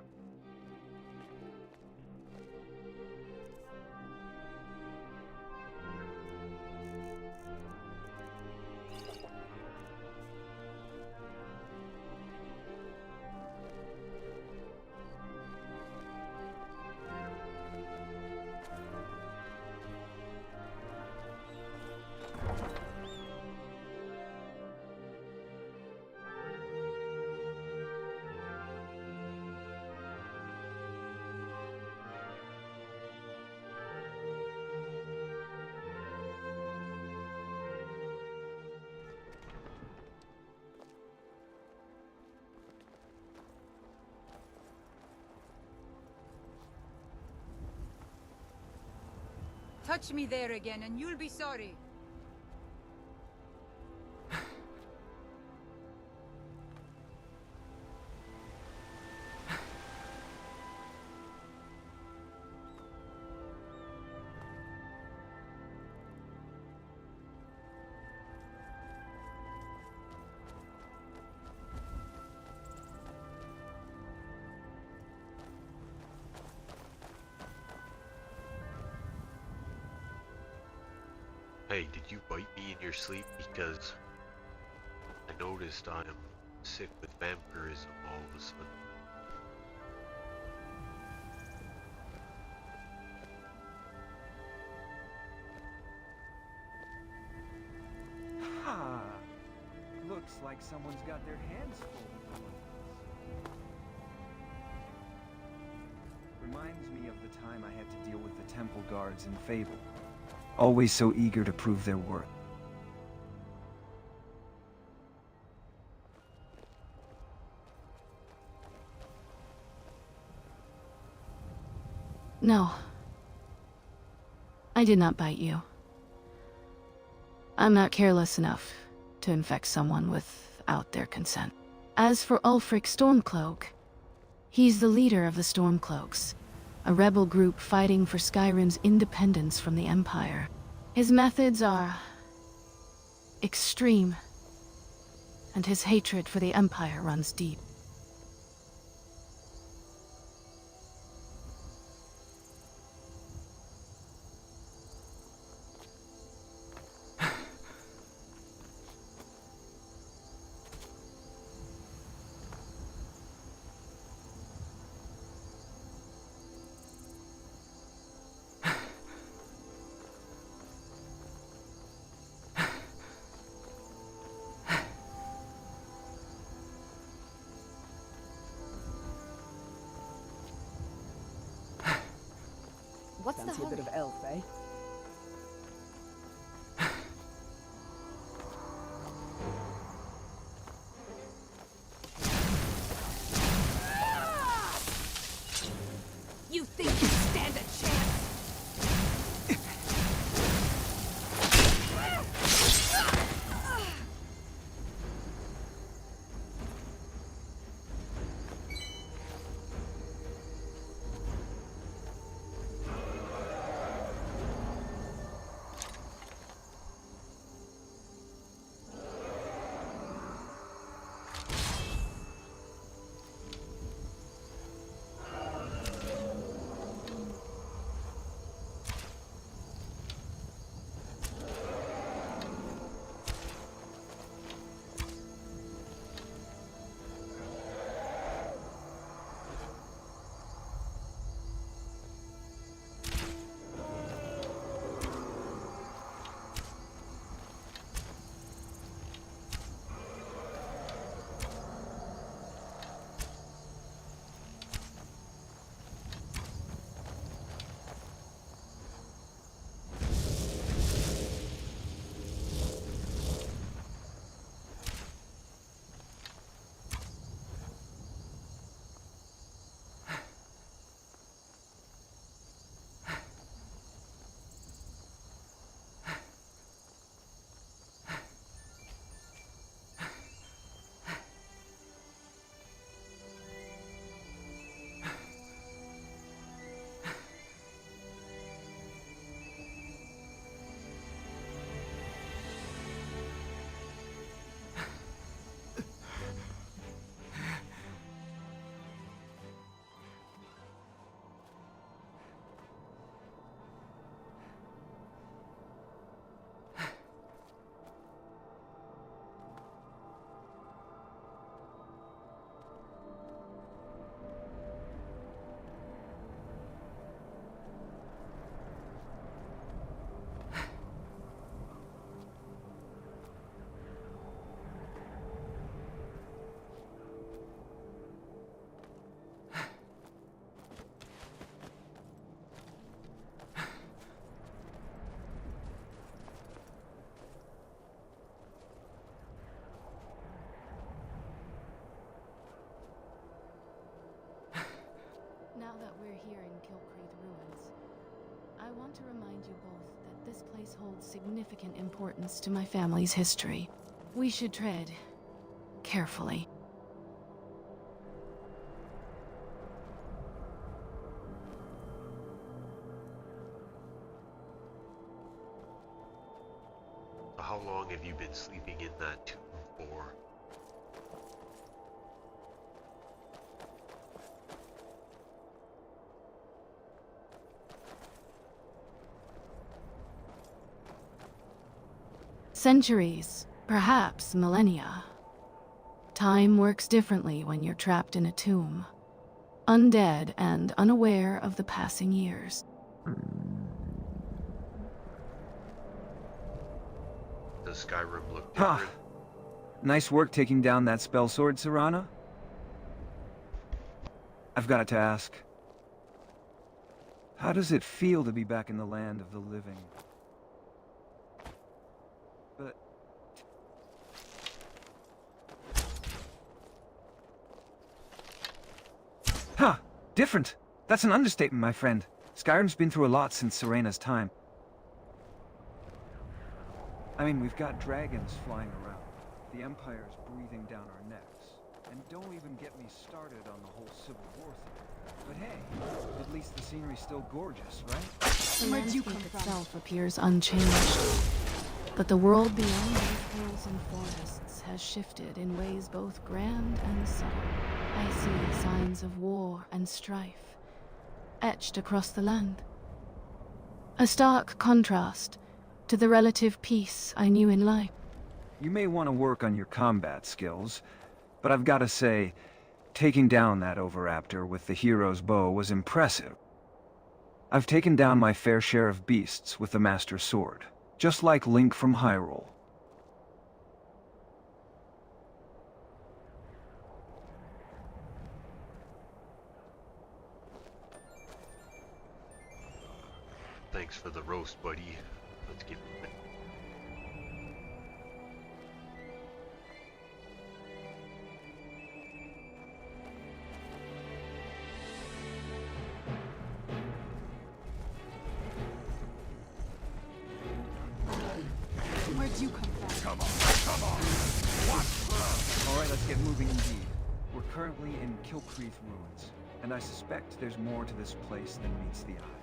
Touch me there again and you'll be sorry. Hey, did you bite me in your sleep? Because I noticed I am sick with vampirism all of a sudden. Ha! Looks like someone's got their hands full. Reminds me of the time I had to deal with the temple guards in Fable. Always so eager to prove their worth. No. I did not bite you. I'm not careless enough to infect someone without their consent. As for Ulfric Stormcloak, he's the leader of the Stormcloaks, a rebel group fighting for Skyrim's independence from the Empire. His methods are extreme, and his hatred for the Empire runs deep. What's Fancy the a bit of elf, eh? You think you stand a chance? Now that we're here in Kilcreath Ruins, I want to remind you both that this place holds significant importance to my family's history. We should tread carefully. How long have you been sleeping in that tomb for? Centuries, perhaps millennia. Time works differently when you're trapped in a tomb, undead and unaware of the passing years. Does Skyrim look different? Nice work taking down that spell sword, Serana. I've got to ask, how does it feel to be back in the land of the living? But... Ha! Different! That's an understatement, my friend. Skyrim's been through a lot since Serena's time. I mean, we've got dragons flying around. The Empire's breathing down our necks. And don't even get me started on the whole Civil War thing. But hey, at least the scenery's still gorgeous, right? The landscape itself appears unchanged. But the world beyond these hills and forests has shifted in ways both grand and subtle. I see signs of war and strife, etched across the land. A stark contrast to the relative peace I knew in life. You may want to work on your combat skills, but I've got to say, taking down that Overraptor with the hero's bow was impressive. I've taken down my fair share of beasts with the Master Sword, just like Link from Hyrule. Thanks for the roast, buddy. Let's get moving. Where'd you come from? Come on! What? Alright, let's get moving indeed. We're currently in Kilcreath ruins, and I suspect there's more to this place than meets the eye.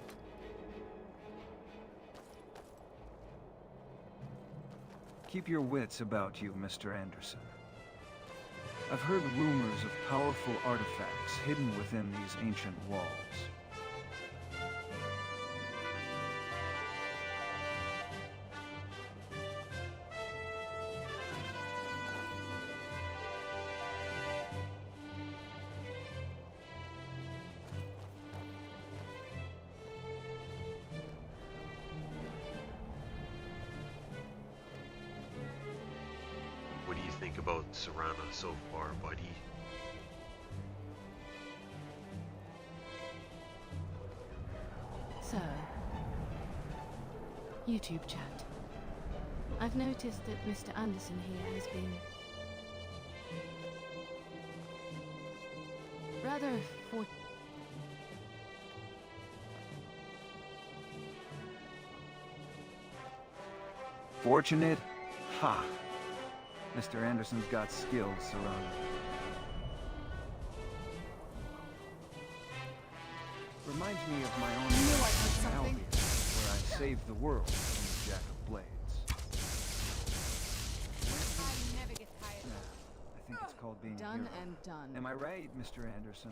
Keep your wits about you, Mr. Anderson. I've heard rumors of powerful artifacts hidden within these ancient walls. What do you think about Serana so far, buddy? So, YouTube chat. I've noticed that Mr. Anderson here has been rather Fortunate? Ha! Mr. Anderson's got skills, Serana. Reminds me of my own Albion, where I saved the world from the Jack of Blades. I think it's called being Done a hero. and done. Am I right, Mr. Anderson?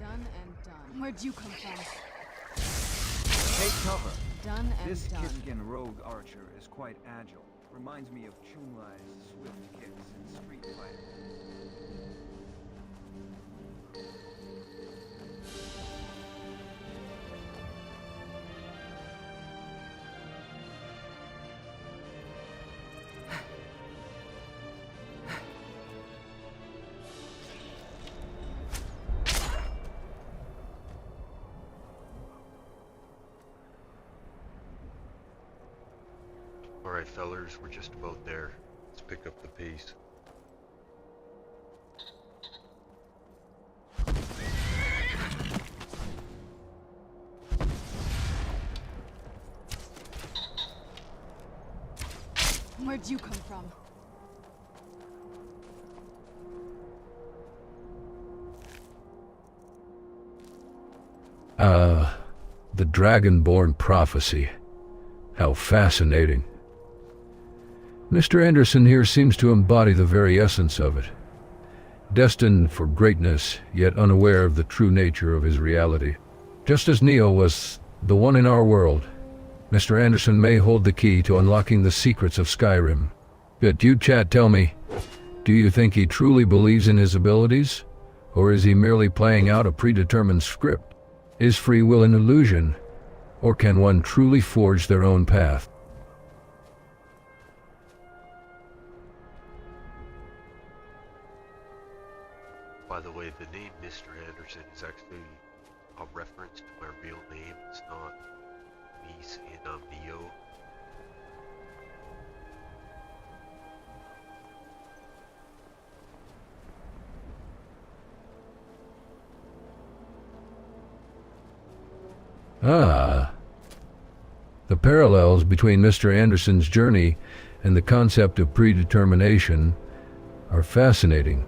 Done and done. Where'd you come from? Take cover. Done and This done. Kithkin rogue archer is quite agile. Reminds me of Chunlai's swift kicks in Street Fighter. Alright fellers, we're just about there. Let's pick up the pace. Where'd you come from? The Dragonborn prophecy. How fascinating. Mr. Anderson here seems to embody the very essence of it. Destined for greatness, yet unaware of the true nature of his reality. Just as Neo was the one in our world, Mr. Anderson may hold the key to unlocking the secrets of Skyrim. But you, chat, tell me, do you think he truly believes in his abilities? Or is he merely playing out a predetermined script? Is free will an illusion? Or can one truly forge their own path? By the way, the name Mr. Anderson is actually a reference to my real name. It's not me saying I'm Neo. Ah. The parallels between Mr. Anderson's journey and the concept of predetermination are fascinating.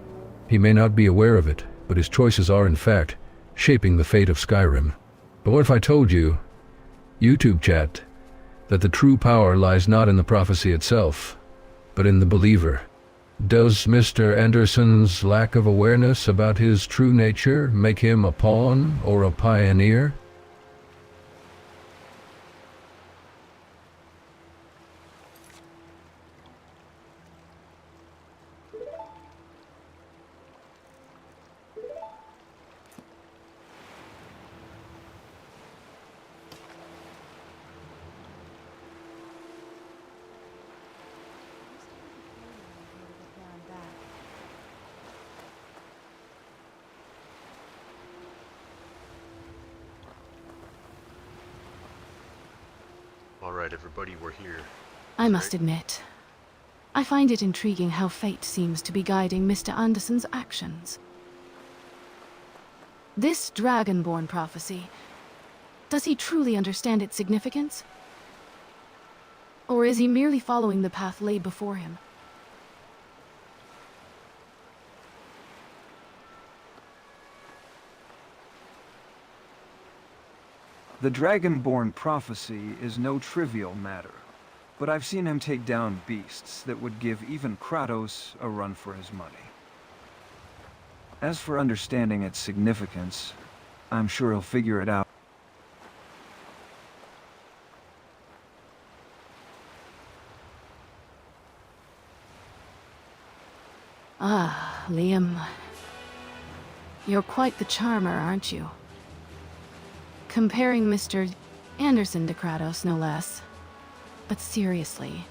He may not be aware of it, but his choices are, in fact, shaping the fate of Skyrim. But what if I told you, YouTube chat, that the true power lies not in the prophecy itself, but in the believer? Does Mr. Anderson's lack of awareness about his true nature make him a pawn or a pioneer? Alright, everybody, we're here. I must admit, I find it intriguing how fate seems to be guiding Mr. Anderson's actions. This Dragonborn prophecy, does he truly understand its significance? Or is he merely following the path laid before him? The Dragonborn prophecy is no trivial matter, but I've seen him take down beasts that would give even Kratos a run for his money. As for understanding its significance, I'm sure he'll figure it out. Ah, Liam. You're quite the charmer, aren't you? Comparing Mr. Anderson to Kratos, no less. But seriously,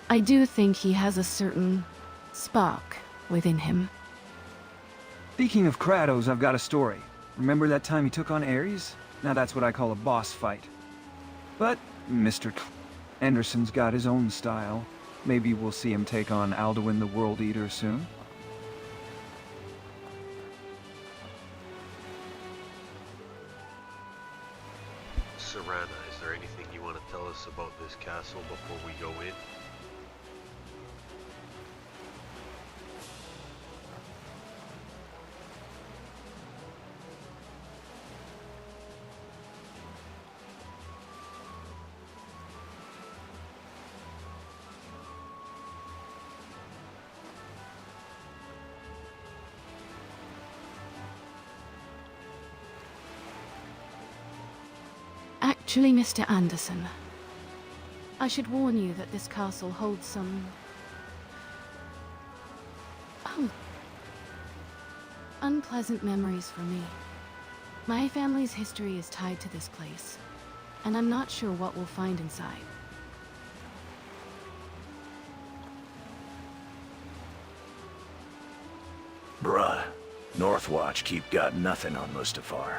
I do think he has a certain spark within him. Speaking of Kratos, I've got a story. Remember that time he took on Ares? Now that's what I call a boss fight. But Mr. Anderson's got his own style. Maybe we'll see him take on Alduin the World Eater soon. Serana, is there anything you want to tell us about this castle before we go in? Actually, Mr. Anderson, I should warn you that this castle holds some... unpleasant memories for me. My family's history is tied to this place, and I'm not sure what we'll find inside. Bruh, Northwatch keep got nothing on Mustafar.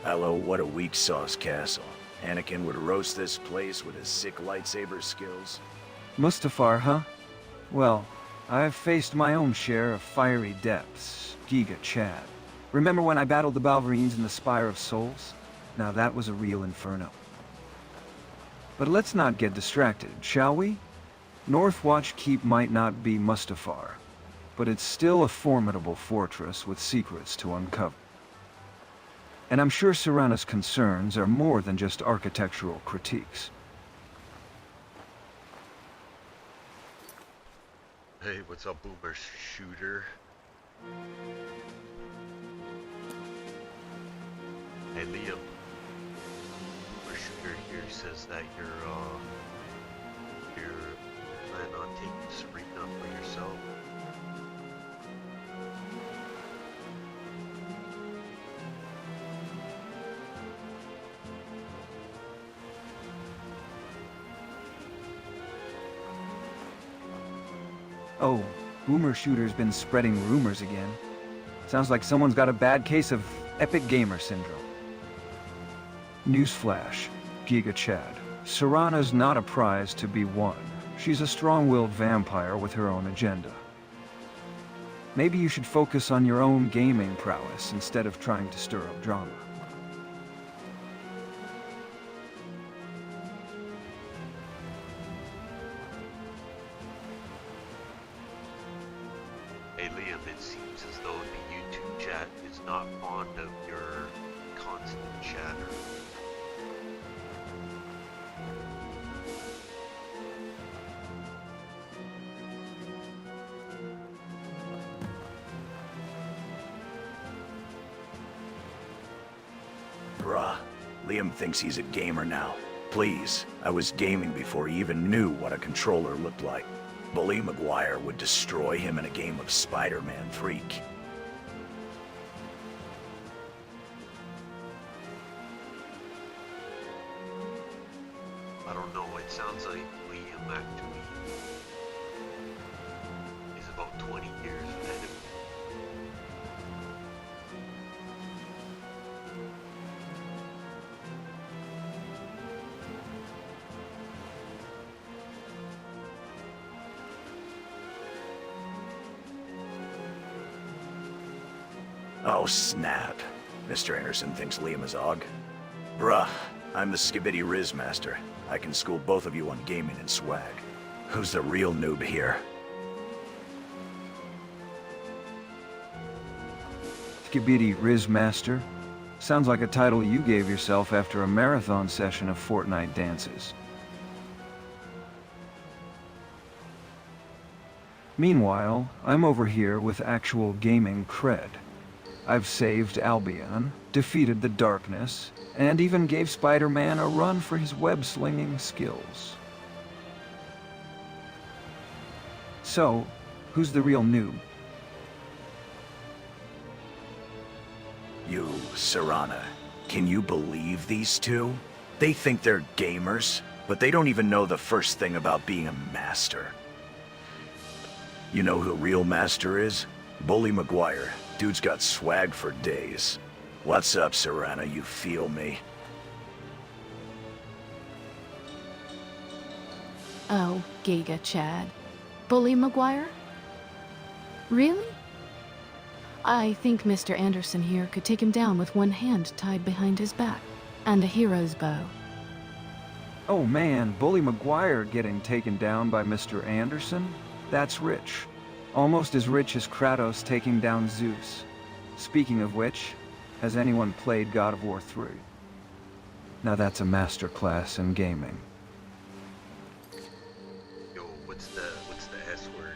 Hello, what a weak sauce castle. Anakin would roast this place with his sick lightsaber skills. Mustafar, huh? Well, I've faced my own share of fiery depths, Giga Chad. Remember when I battled the Balverines in the Spire of Souls? Now that was a real inferno. But let's not get distracted, shall we? Northwatch Keep might not be Mustafar, but it's still a formidable fortress with secrets to uncover. And I'm sure Serana's concerns are more than just architectural critiques. Hey, what's up, Boomer Shooter? Hey, Liam. Boomer Shooter here says that you're planning on taking Serena for yourself. Oh, Boomer Shooter's been spreading rumors again. Sounds like someone's got a bad case of epic gamer syndrome. Newsflash, Giga Chad. Serana's not a prize to be won. She's a strong-willed vampire with her own agenda. Maybe you should focus on your own gaming prowess instead of trying to stir up drama. Hey Liam, it seems as though the YouTube chat is not fond of your constant chatter. Bruh, Liam thinks he's a gamer now. Please, I was gaming before he even knew what a controller looked like. Bully Maguire would destroy him in a game of Spider-Man 3. I don't know, it sounds like Liam actually is about 20 years ahead of me. Oh, snap. Mr. Anderson thinks Liam is Og. Bruh, I'm the Skibidi Riz Master. I can school both of you on gaming and swag. Who's the real noob here? Skibidi Riz Master? Sounds like a title you gave yourself after a marathon session of Fortnite dances. Meanwhile, I'm over here with actual gaming cred. I've saved Albion, defeated the darkness, and even gave Spider-Man a run for his web-slinging skills. So, who's the real noob? You, Serana. Can you believe these two? They think they're gamers, but they don't even know the first thing about being a master. You know who real master is? Bully Maguire. Dude's got swag for days. What's up, Serana? You feel me? Oh, Giga Chad. Bully Maguire? Really? I think Mr. Anderson here could take him down with one hand tied behind his back, and a hero's bow. Oh man, Bully Maguire getting taken down by Mr. Anderson? That's rich. Almost as rich as Kratos taking down Zeus. Speaking of which, has anyone played God of War 3? Now that's a masterclass in gaming. Yo, what's the S word?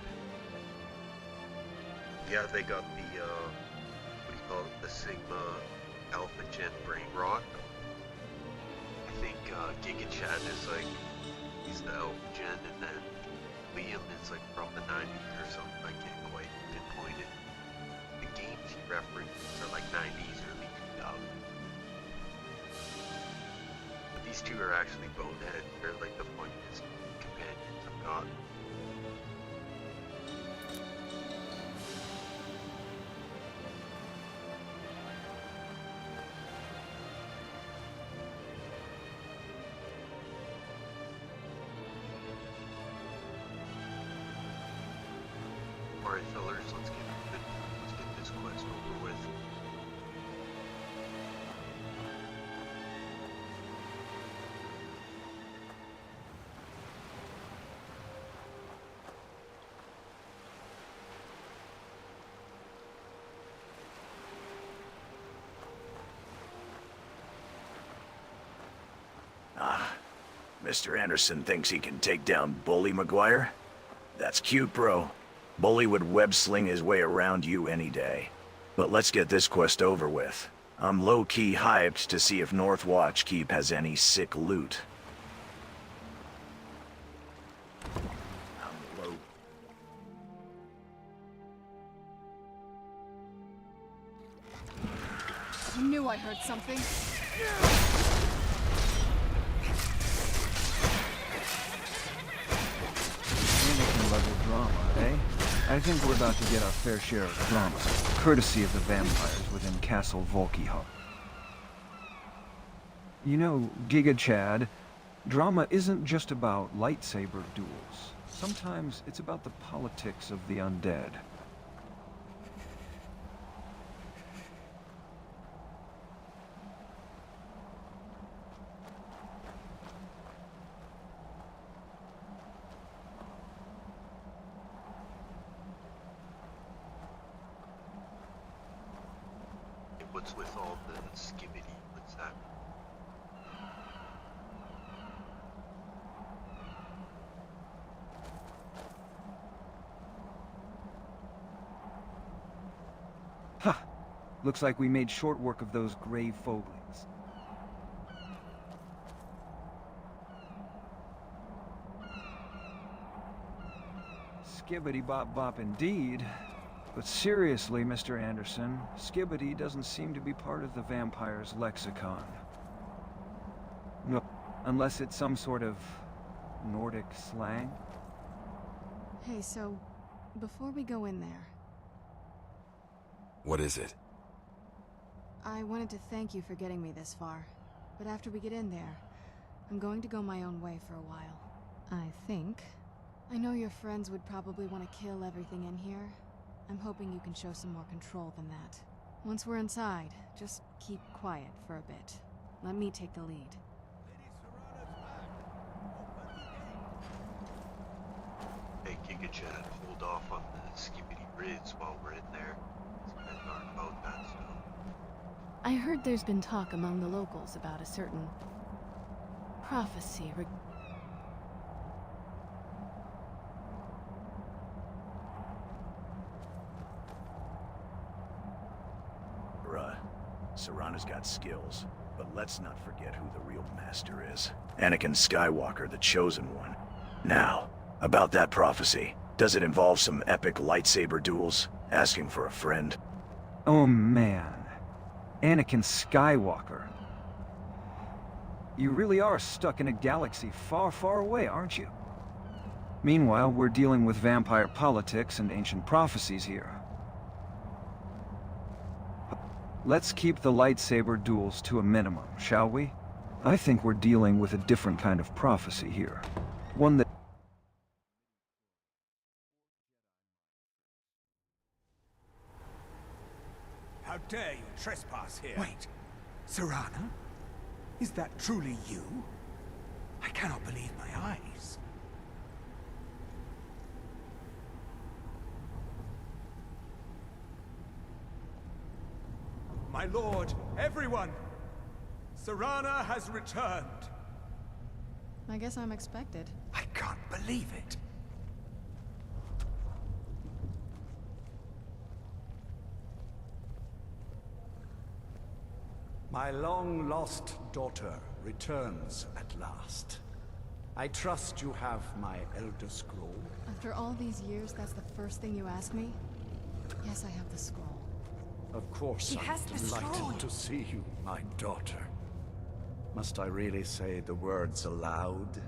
Yeah, they got the what do you call it? The Sigma Alpha Gen brain rot. I think Giga Chad is like he's the Alpha Gen, and then Liam is like from the 90s or something. I can't quite pinpoint it. The games he references are like 90s, early 2000s. But these two are actually bonehead. They're like the funniest companions I've got. Alright fellers, let's get this quest over with. Ah, Mr. Anderson thinks he can take down Bully Maguire? That's cute, bro. Bully would web-sling his way around you any day. But let's get this quest over with. I'm low-key hyped to see if North Watch Keep has any sick loot. I heard something. Anakin-level drama, eh? I think we're about to get our fair share of drama, courtesy of the vampires within Castle Volkihar. You know, Giga Chad, drama isn't just about lightsaber duels. Sometimes it's about the politics of the undead. What's with all the skibbity? What's that? Ha! Looks like we made short work of those grave foglings. Skibbity bop bop indeed. But seriously, Mr. Anderson, skibbity doesn't seem to be part of the vampire's lexicon. No, unless it's some sort of Nordic slang. Hey, so, before we go in there, What is it? I wanted to thank you for getting me this far. But after we get in there, I'm going to go my own way for a while. I think. I know your friends would probably want to kill everything in here. I'm hoping you can show some more control than that. Once we're inside, just keep quiet for a bit. Let me take the lead. Hey, Giga Chad, hold off on the skibbity rids while we're in there. These men aren't about that stuff. I heard there's been talk among the locals about a certain prophecy Serana's got skills, but let's not forget who the real master is. Anakin Skywalker, the Chosen One. Now, about that prophecy. Does it involve some epic lightsaber duels? Asking for a friend? Oh man. Anakin Skywalker. You really are stuck in a galaxy far, far away, aren't you? Meanwhile, we're dealing with vampire politics and ancient prophecies here. Let's keep the lightsaber duels to a minimum, shall we? I think we're dealing with a different kind of prophecy here. One that... How dare you trespass here? Wait, Serana? Is that truly you? I cannot believe my eyes. My lord, everyone! Serana has returned! I guess I'm expected. I can't believe it. My long-lost daughter returns at last. I trust you have my Elder Scroll. After all these years, that's the first thing you ask me? Yes, I have the scroll. Of course, I'm delighted to see you, my daughter. Must I really say the words aloud?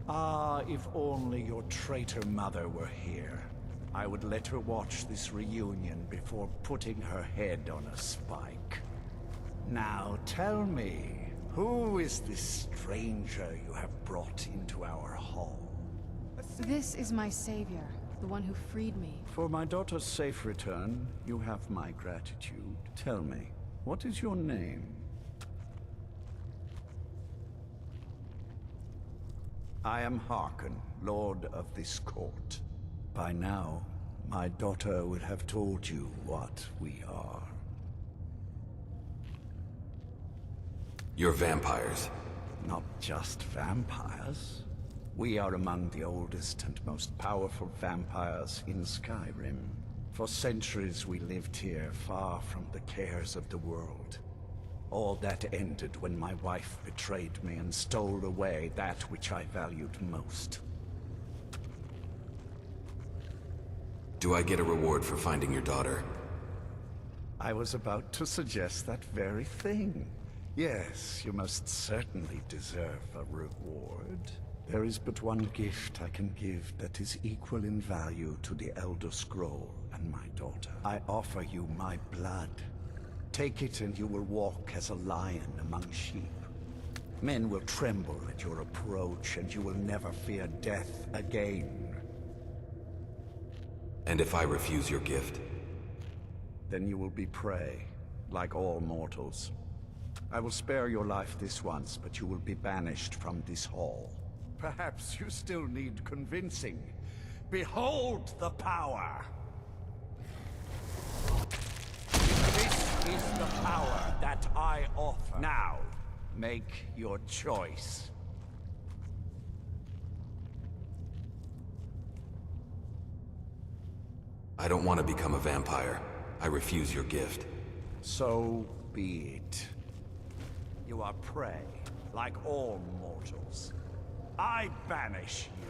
Ah, if only your traitor mother were here. I would let her watch this reunion before putting her head on a spike. Now tell me, who is this stranger you have brought into our hall? This is my savior, the one who freed me. For my daughter's safe return, you have my gratitude. Tell me, what is your name? I am Harkon, Lord of this court. By now, my daughter would have told you what we are. You're vampires. Not just vampires. We are among the oldest and most powerful vampires in Skyrim. For centuries we lived here, far from the cares of the world. All that ended when my wife betrayed me and stole away that which I valued most. Do I get a reward for finding your daughter? I was about to suggest that very thing. Yes, you must certainly deserve a reward. There is but one gift I can give that is equal in value to the Elder Scroll and my daughter. I offer you my blood. Take it and you will walk as a lion among sheep. Men will tremble at your approach and you will never fear death again. And if I refuse your gift? Then you will be prey, like all mortals. I will spare your life this once, but you will be banished from this hall. Perhaps you still need convincing. Behold the power! This is the power that I offer. Now, make your choice. I don't want to become a vampire. I refuse your gift. So be it. You are prey, like all mortals. I banish you.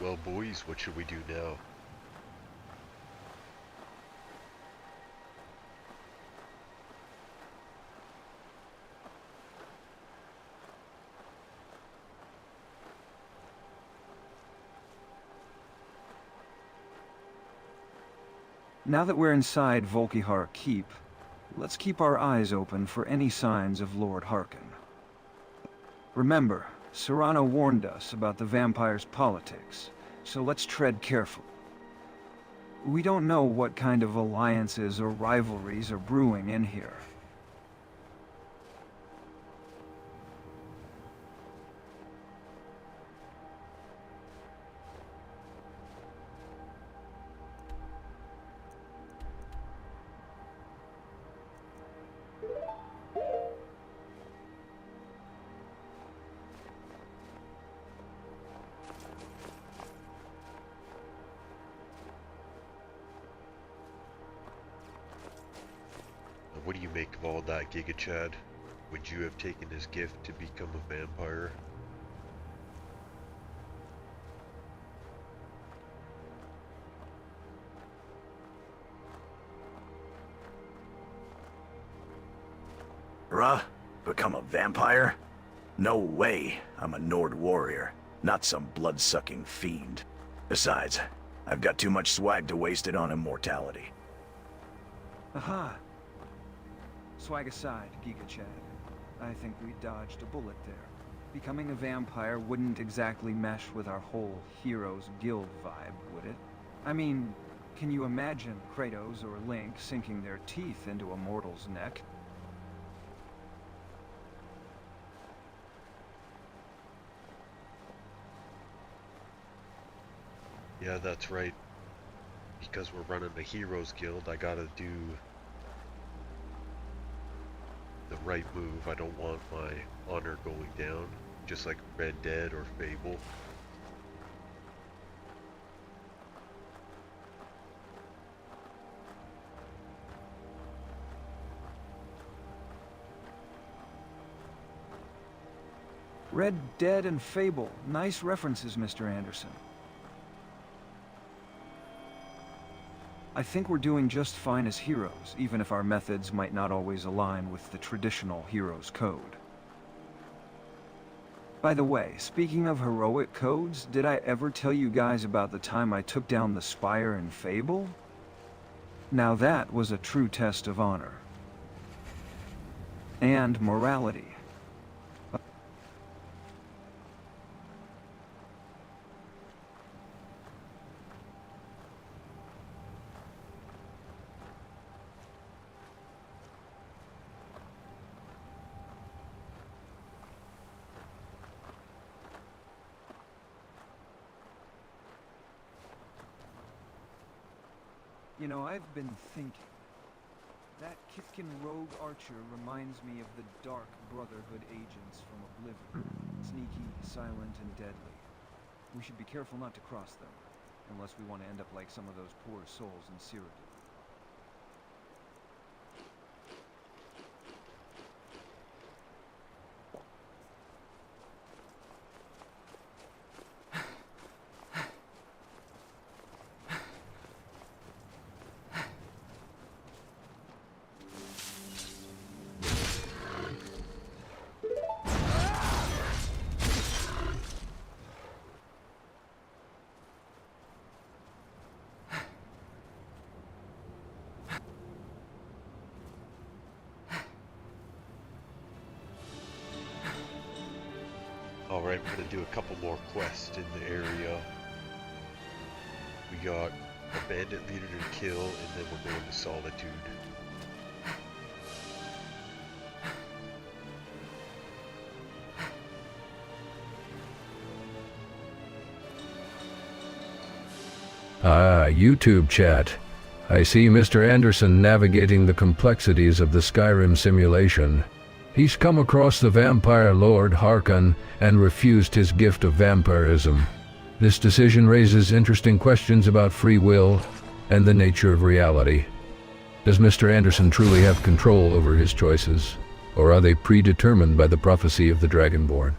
Well, boys, what should we do now? Now that we're inside Volkihar Keep, let's keep our eyes open for any signs of Lord Harkin. Remember, Serrano warned us about the vampire's politics, so let's tread carefully. We don't know what kind of alliances or rivalries are brewing in here. What do you make of all that, Giga Chad? Would you have taken his gift to become a vampire? Become a vampire? No way. I'm a Nord warrior, not some blood-sucking fiend. Besides, I've got too much swag to waste it on immortality. Aha! Swag aside, Giga Chad. I think we dodged a bullet there. Becoming a vampire wouldn't exactly mesh with our whole Heroes Guild vibe, would it? I mean, can you imagine Kratos or Link sinking their teeth into a mortal's neck? Yeah, that's right. Because we're running the Heroes Guild, I gotta do the right move. I don't want my honor going down, just like Red Dead or Fable. Red Dead and Fable. Nice references, Mr. Anderson. I think we're doing just fine as heroes, even if our methods might not always align with the traditional hero's code. By the way, speaking of heroic codes, did I ever tell you guys about the time I took down the Spire in Fable? Now that was a true test of honor. And morality. You know, I've been thinking. That Kithkin rogue archer reminds me of the Dark Brotherhood agents from Oblivion. Sneaky, silent, and deadly. We should be careful not to cross them, unless we want to end up like some of those poor souls in Cyrodiil. Alright, we're gonna do a couple more quests in the area. We got a bandit leader to kill, and then we're going to Solitude. Ah, YouTube chat. I see Mr. Anderson navigating the complexities of the Skyrim simulation. He's come across the vampire lord Harkon and refused his gift of vampirism. This decision raises interesting questions about free will and the nature of reality. Does Mr. Anderson truly have control over his choices, or are they predetermined by the prophecy of the Dragonborn?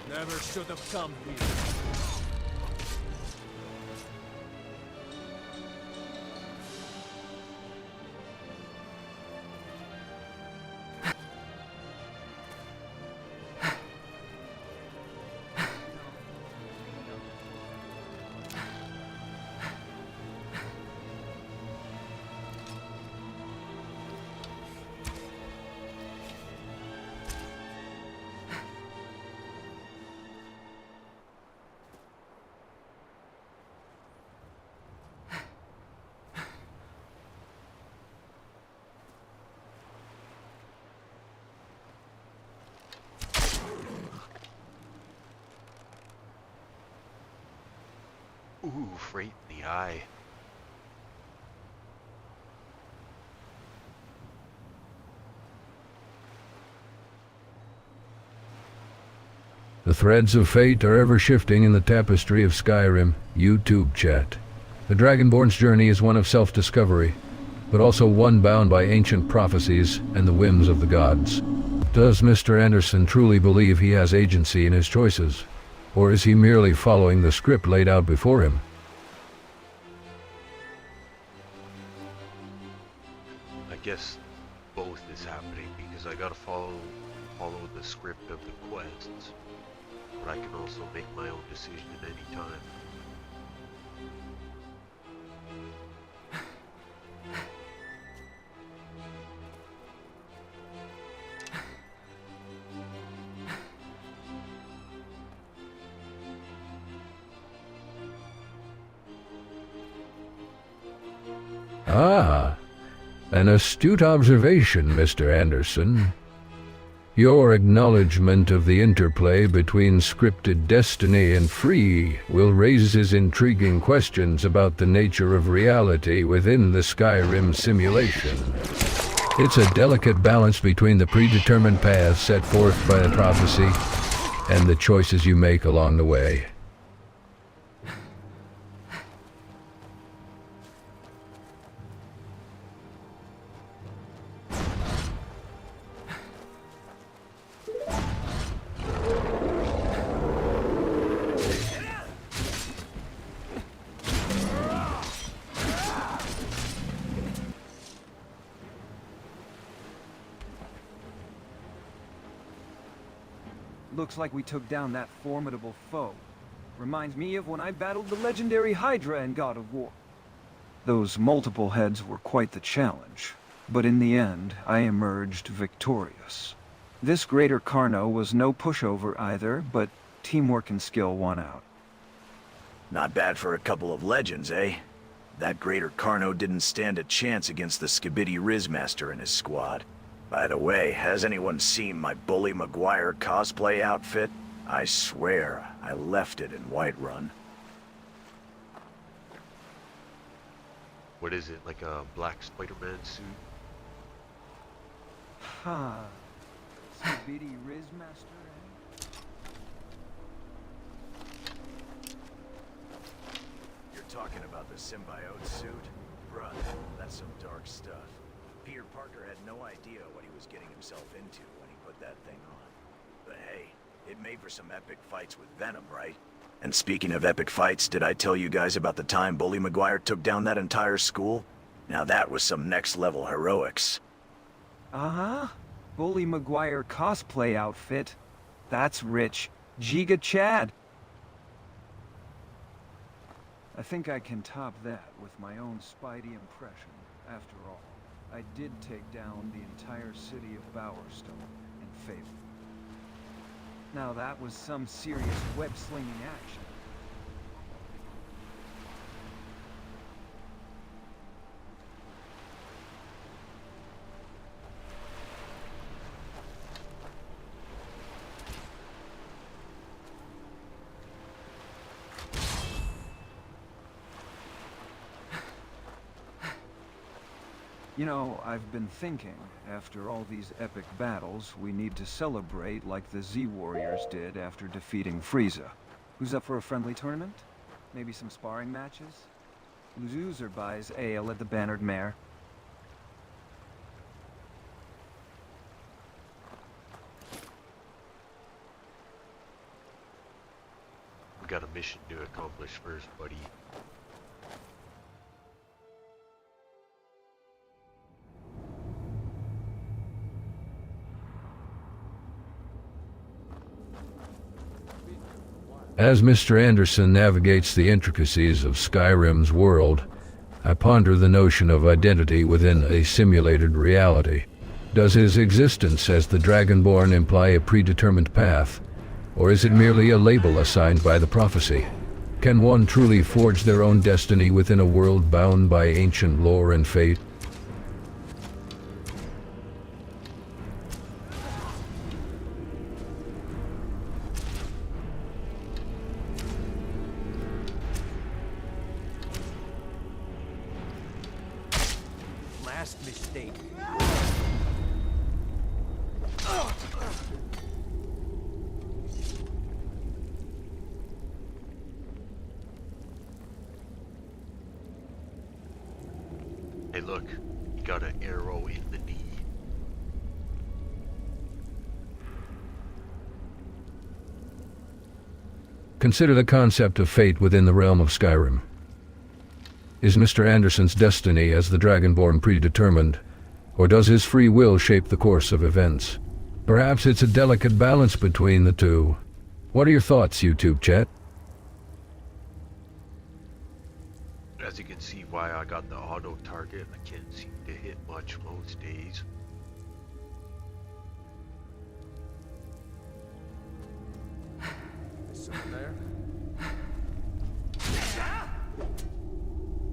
Never should have come here. Ooh, right in the eye. The threads of fate are ever shifting in the tapestry of Skyrim. YouTube chat. The Dragonborn's journey is one of self-discovery, but also one bound by ancient prophecies and the whims of the gods. Does Mr. Anderson truly believe he has agency in his choices? Or is he merely following the script laid out before him? I guess both is happening, because I gotta follow the script of the quests, but I can also make my own decision at any time. Ah, an astute observation, Mr. Anderson. Your acknowledgement of the interplay between scripted destiny and free will raise intriguing questions about the nature of reality within the Skyrim simulation. It's a delicate balance between the predetermined paths set forth by the prophecy and the choices you make along the way. Looks like we took down that formidable foe. Reminds me of when I battled the legendary Hydra in God of War. Those multiple heads were quite the challenge, but in the end, I emerged victorious. This Greater Carno was no pushover either, but teamwork and skill won out. Not bad for a couple of legends, eh? That Greater Carno didn't stand a chance against the Skibidi Rizmaster and his squad. By the way, has anyone seen my Bully Maguire cosplay outfit? I swear, I left it in Whiterun. What is it, like a black Spider-Man suit? Ha. Skibidi Rizmaster, eh? You're talking about the symbiote suit? Bruh, that's some dark stuff. Peter Parker had no idea what he was getting himself into when he put that thing on. But hey, it made for some epic fights with Venom, right? And speaking of epic fights, did I tell you guys about the time Bully Maguire took down that entire school? Now that was some next-level heroics. Uh-huh. Bully Maguire cosplay outfit. That's rich. Giga Chad. I think I can top that with my own Spidey impression. After all, I did take down the entire city of Bowerstone and failed. Now that was some serious web-slinging action. You know, I've been thinking, after all these epic battles, we need to celebrate like the Z-Warriors did after defeating Frieza. Who's up for a friendly tournament? Maybe some sparring matches? Loser buys ale at the Bannered Mare. We got a mission to accomplish first, buddy. As Mr. Anderson navigates the intricacies of Skyrim's world, I ponder the notion of identity within a simulated reality. Does his existence as the Dragonborn imply a predetermined path, or is it merely a label assigned by the prophecy? Can one truly forge their own destiny within a world bound by ancient lore and fate? Mistake. Hey look, you got an arrow in the knee. Consider the concept of fate within the realm of Skyrim. Is Mr. Anderson's destiny as the Dragonborn predetermined, or does his free will shape the course of events? Perhaps it's a delicate balance between the two. What are your thoughts, YouTube chat? As you can see why I got the auto target, I can't seem to hit much most days. Is someone there?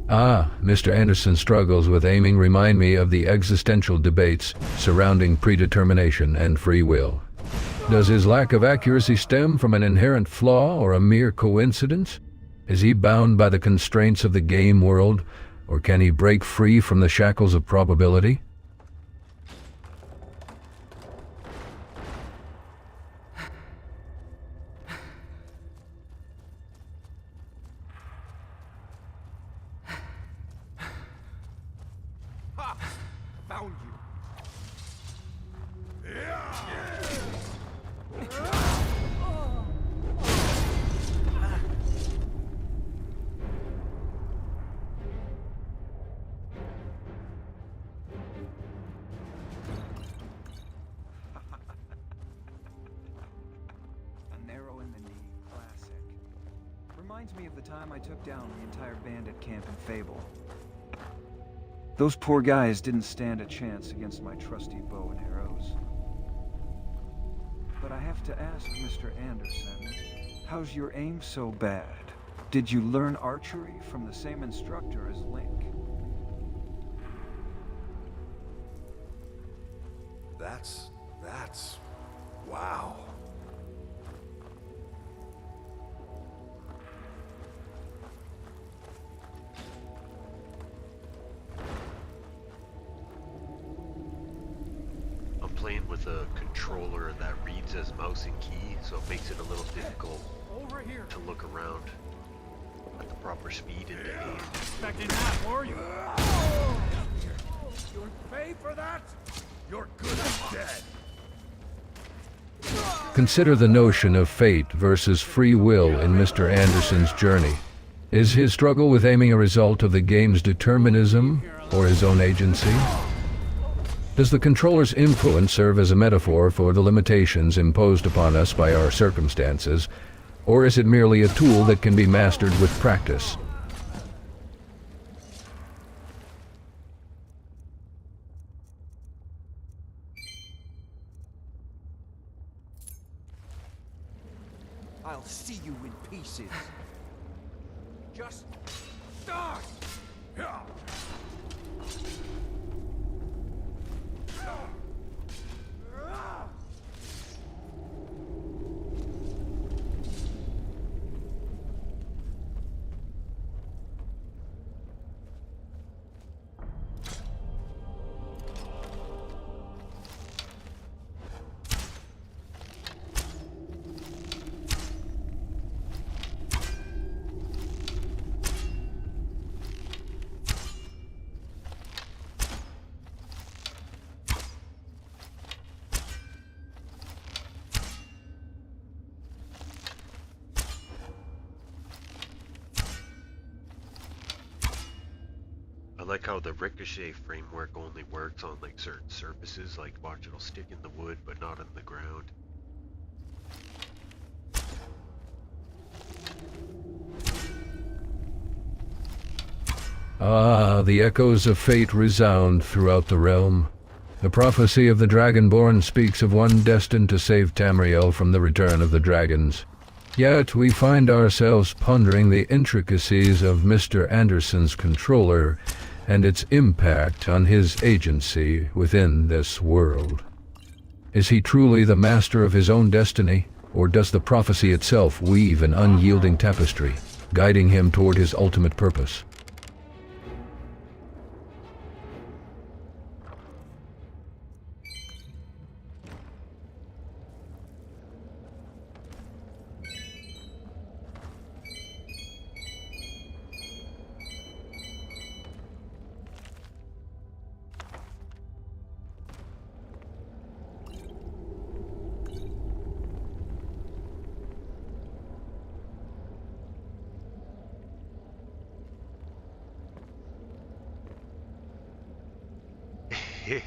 Ah, Mr. Anderson's struggles with aiming remind me of the existential debates surrounding predetermination and free will. Does his lack of accuracy stem from an inherent flaw or a mere coincidence? Is he bound by the constraints of the game world, or can he break free from the shackles of probability? Found you. Reminds me of the time I took down the entire bandit camp in Fable. Those poor guys didn't stand a chance against my trusty bow and arrows. But I have to ask, Mr. Anderson, how's your aim so bad? Did you learn archery from the same instructor as Link? That's... wow. I'm playing with a controller that reads as mouse and key, so it makes it a little difficult to look around at the proper speed and to aim. Expecting that, were you? You'll pay for that? You're good as dead. Consider the notion of fate versus free will in Mr. Anderson's journey. Is his struggle with aiming a result of the game's determinism or his own agency? Does the controller's influence serve as a metaphor for the limitations imposed upon us by our circumstances, or is it merely a tool that can be mastered with practice? I'll see you in pieces. Just die! I like how the ricochet framework only works on like certain surfaces, like watch, it'll stick in the wood but not on the ground. Ah, the echoes of fate resound throughout the realm. The prophecy of the Dragonborn speaks of one destined to save Tamriel from the return of the dragons. Yet we find ourselves pondering the intricacies of Mr. Anderson's controller and its impact on his agency within this world. Is he truly the master of his own destiny, or does the prophecy itself weave an unyielding tapestry, guiding him toward his ultimate purpose?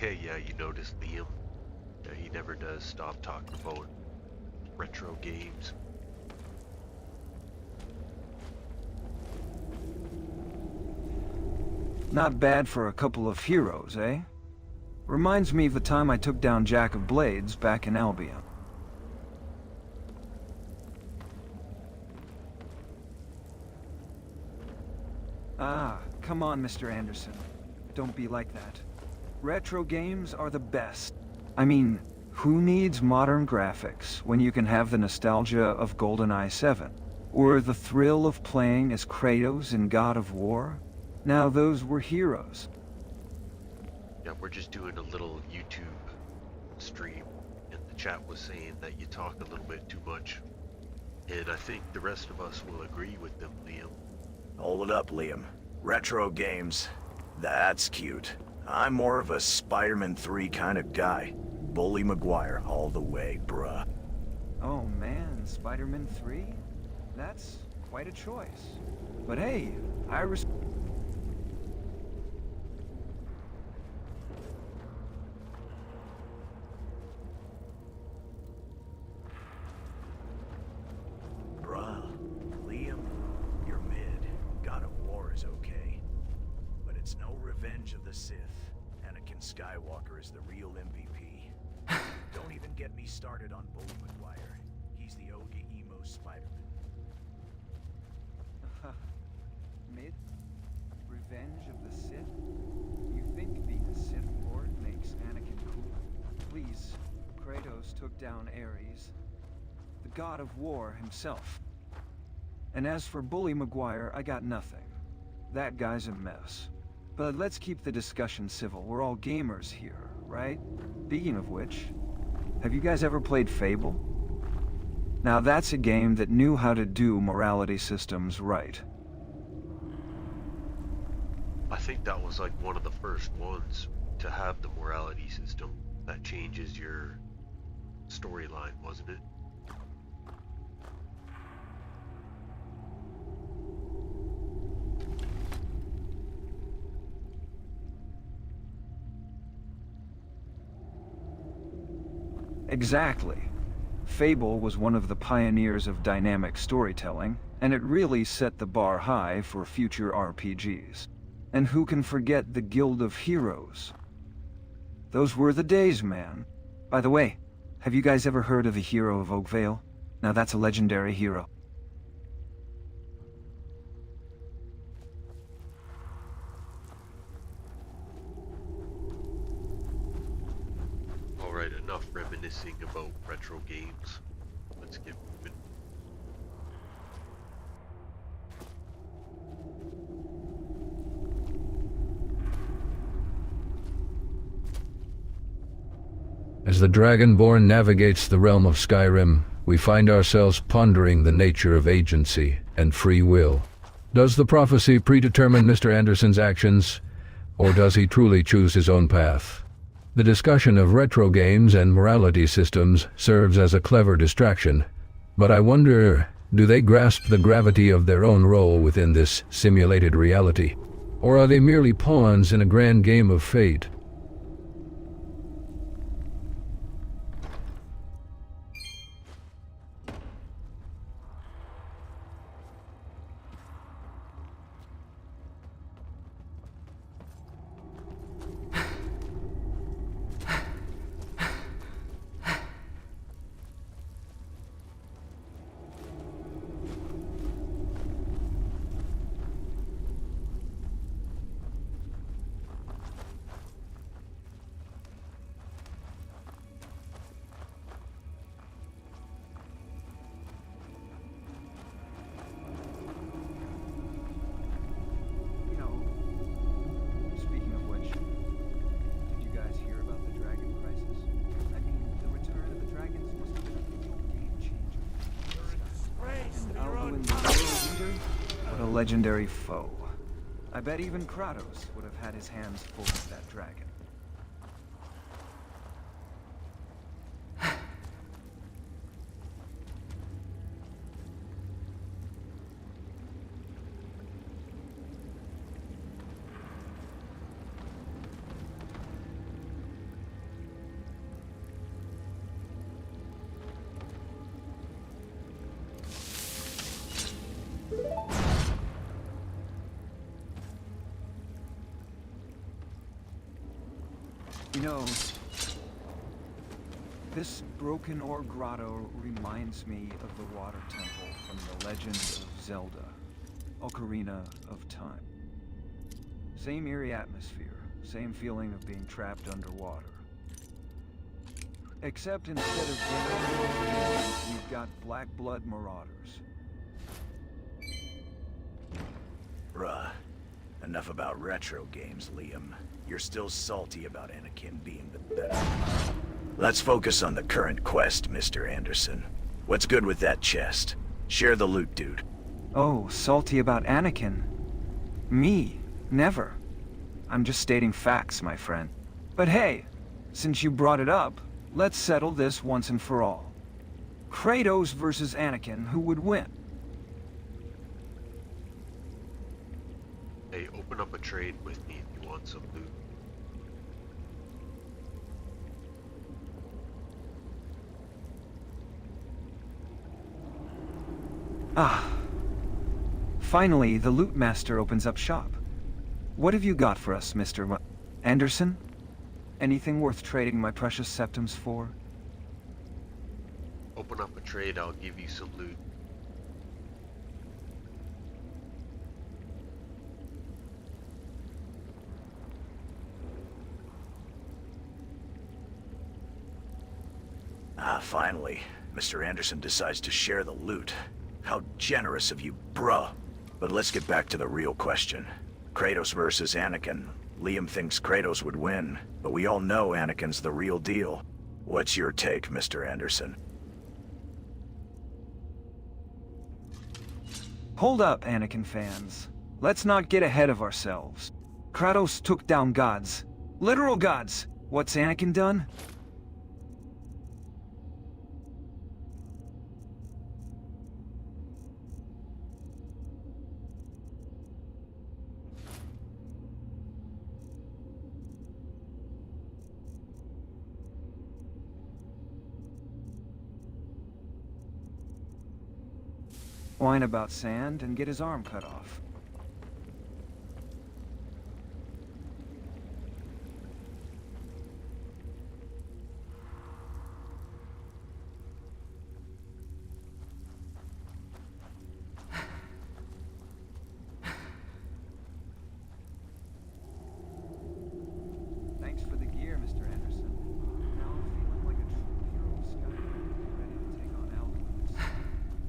Yeah, you noticed Liam. Yeah, he never does stop talking about retro games. Not bad for a couple of heroes, eh? Reminds me of the time I took down Jack of Blades back in Albion. Ah, come on, Mr. Anderson. Don't be like that. Retro games are the best. I mean, who needs modern graphics when you can have the nostalgia of GoldenEye 7? Or the thrill of playing as Kratos in God of War? Now those were heroes. Yeah, we're just doing a little YouTube stream, and the chat was saying that you talk a little bit too much. And I think the rest of us will agree with them, Liam. Hold it up, Liam. Retro games. That's cute. I'm more of a Spider-Man 3 kind of guy. Bully Maguire all the way, bruh. Oh man, Spider-Man 3? That's quite a choice. But hey, I Bruh, Liam, Revenge of the Sith. Anakin Skywalker is the real MVP. Don't even get me started on Bully McGuire. He's the Oga Emo Spider-Man. Mid? Revenge of the Sith? You think being a Sith Lord makes Anakin cool? Please, Kratos took down Ares, the god of war himself. And as for Bully McGuire, I got nothing. That guy's a mess. But let's keep the discussion civil. We're all gamers here, right? Speaking of which, have you guys ever played Fable? Now that's a game that knew how to do morality systems right. I think that was like one of the first ones to have the morality system that changes your storyline, wasn't it? Exactly. Fable was one of the pioneers of dynamic storytelling, and it really set the bar high for future RPGs. And who can forget the Guild of Heroes? Those were the days, man. By the way, have you guys ever heard of the hero of Oakvale? Now that's a legendary hero. Alright, enough reminiscing about retro games. Let's get moving. As the Dragonborn navigates the realm of Skyrim, we find ourselves pondering the nature of agency and free will. Does the prophecy predetermine Mr. Anderson's actions, or does he truly choose his own path? The discussion of retro games and morality systems serves as a clever distraction, but I wonder, do they grasp the gravity of their own role within this simulated reality? Or are they merely pawns in a grand game of fate? Legendary foe. I bet even Kratos would have had his hands full of that dragon. You know, this broken ore grotto reminds me of the water temple from the Legend of Zelda, Ocarina of Time. Same eerie atmosphere, same feeling of being trapped underwater. Except instead of Ganondorf, we've got black blood marauders. Bruh, enough about retro games, Liam. You're still salty about Anakin being the better. Let's focus on the current quest, Mr. Anderson. What's good with that chest? Share the loot, dude. Oh, salty about Anakin? Me? Never. I'm just stating facts, my friend. But hey, since you brought it up, let's settle this once and for all. Kratos versus Anakin, who would win? Hey, open up a trade with me if you want some loot. Ah. Finally, the loot master opens up shop. What have you got for us, Mr. Anderson? Anything worth trading my precious septums for? Open up a trade, I'll give you some loot. Ah, finally. Mr. Anderson decides to share the loot. How generous of you, bruh. But let's get back to the real question. Kratos versus Anakin. Liam thinks Kratos would win, but we all know Anakin's the real deal. What's your take, Mr. Anderson? Hold up, Anakin fans. Let's not get ahead of ourselves. Kratos took down gods. Literal gods. What's Anakin done? Whine about sand and get his arm cut off. Thanks for the gear, Mr. Anderson. Now I'm feeling like a true hero of Skyrim, ready to take on alchemists.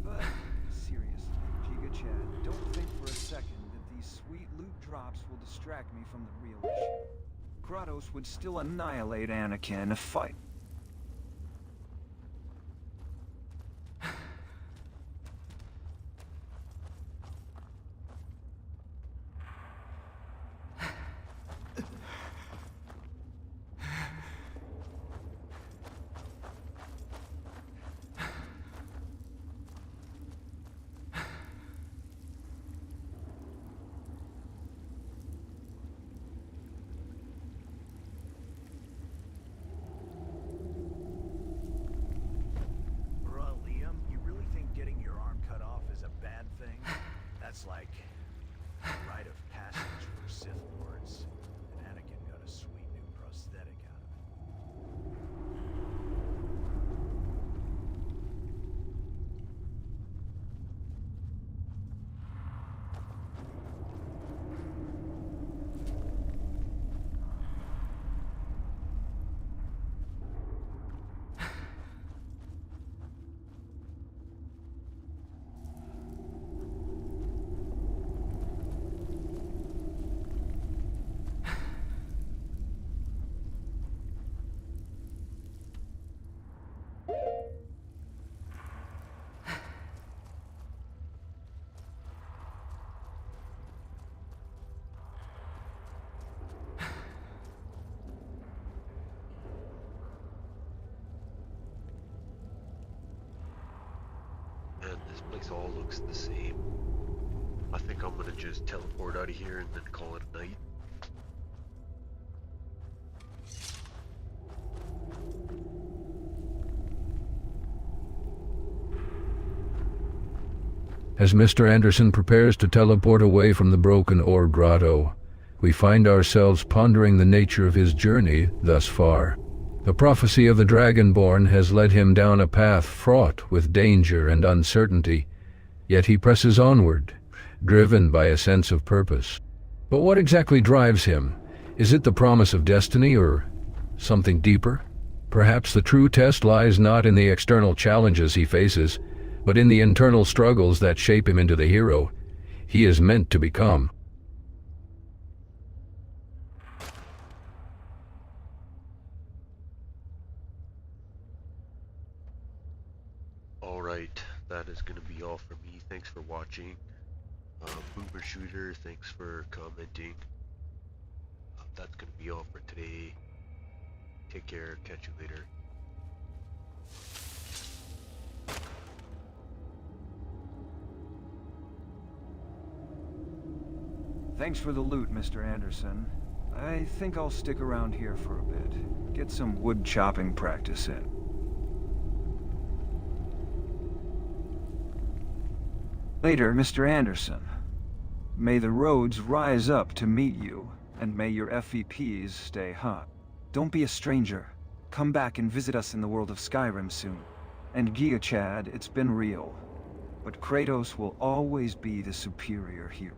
But seriously, Giga Chad, don't think for a second that these sweet loot drops will distract me from the real issue. Kratos would still annihilate Anakin in a fight. That's like a rite of passage for Sith Lords, and Anakin got a sweet new prosthetic out of it. And this place all looks the same. I think I'm gonna just teleport out of here and then call it a night. As Mr. Anderson prepares to teleport away from the broken ore grotto, we find ourselves pondering the nature of his journey thus far. The prophecy of the Dragonborn has led him down a path fraught with danger and uncertainty, yet he presses onward, driven by a sense of purpose. But what exactly drives him? Is it the promise of destiny or something deeper? Perhaps the true test lies not in the external challenges he faces, but in the internal struggles that shape him into the hero he is meant to become. Alright, that is going to be all for me. Thanks for watching. Boomer Shooter, thanks for commenting. That's going to be all for today. Take care, catch you later. Thanks for the loot, Mr. Anderson. I think I'll stick around here for a bit. Get some wood chopping practice in. Later, Mr. Anderson. May the roads rise up to meet you, and may your FEPs stay hot. Don't be a stranger. Come back and visit us in the world of Skyrim soon. And Giga Chad, it's been real. But Kratos will always be the superior hero.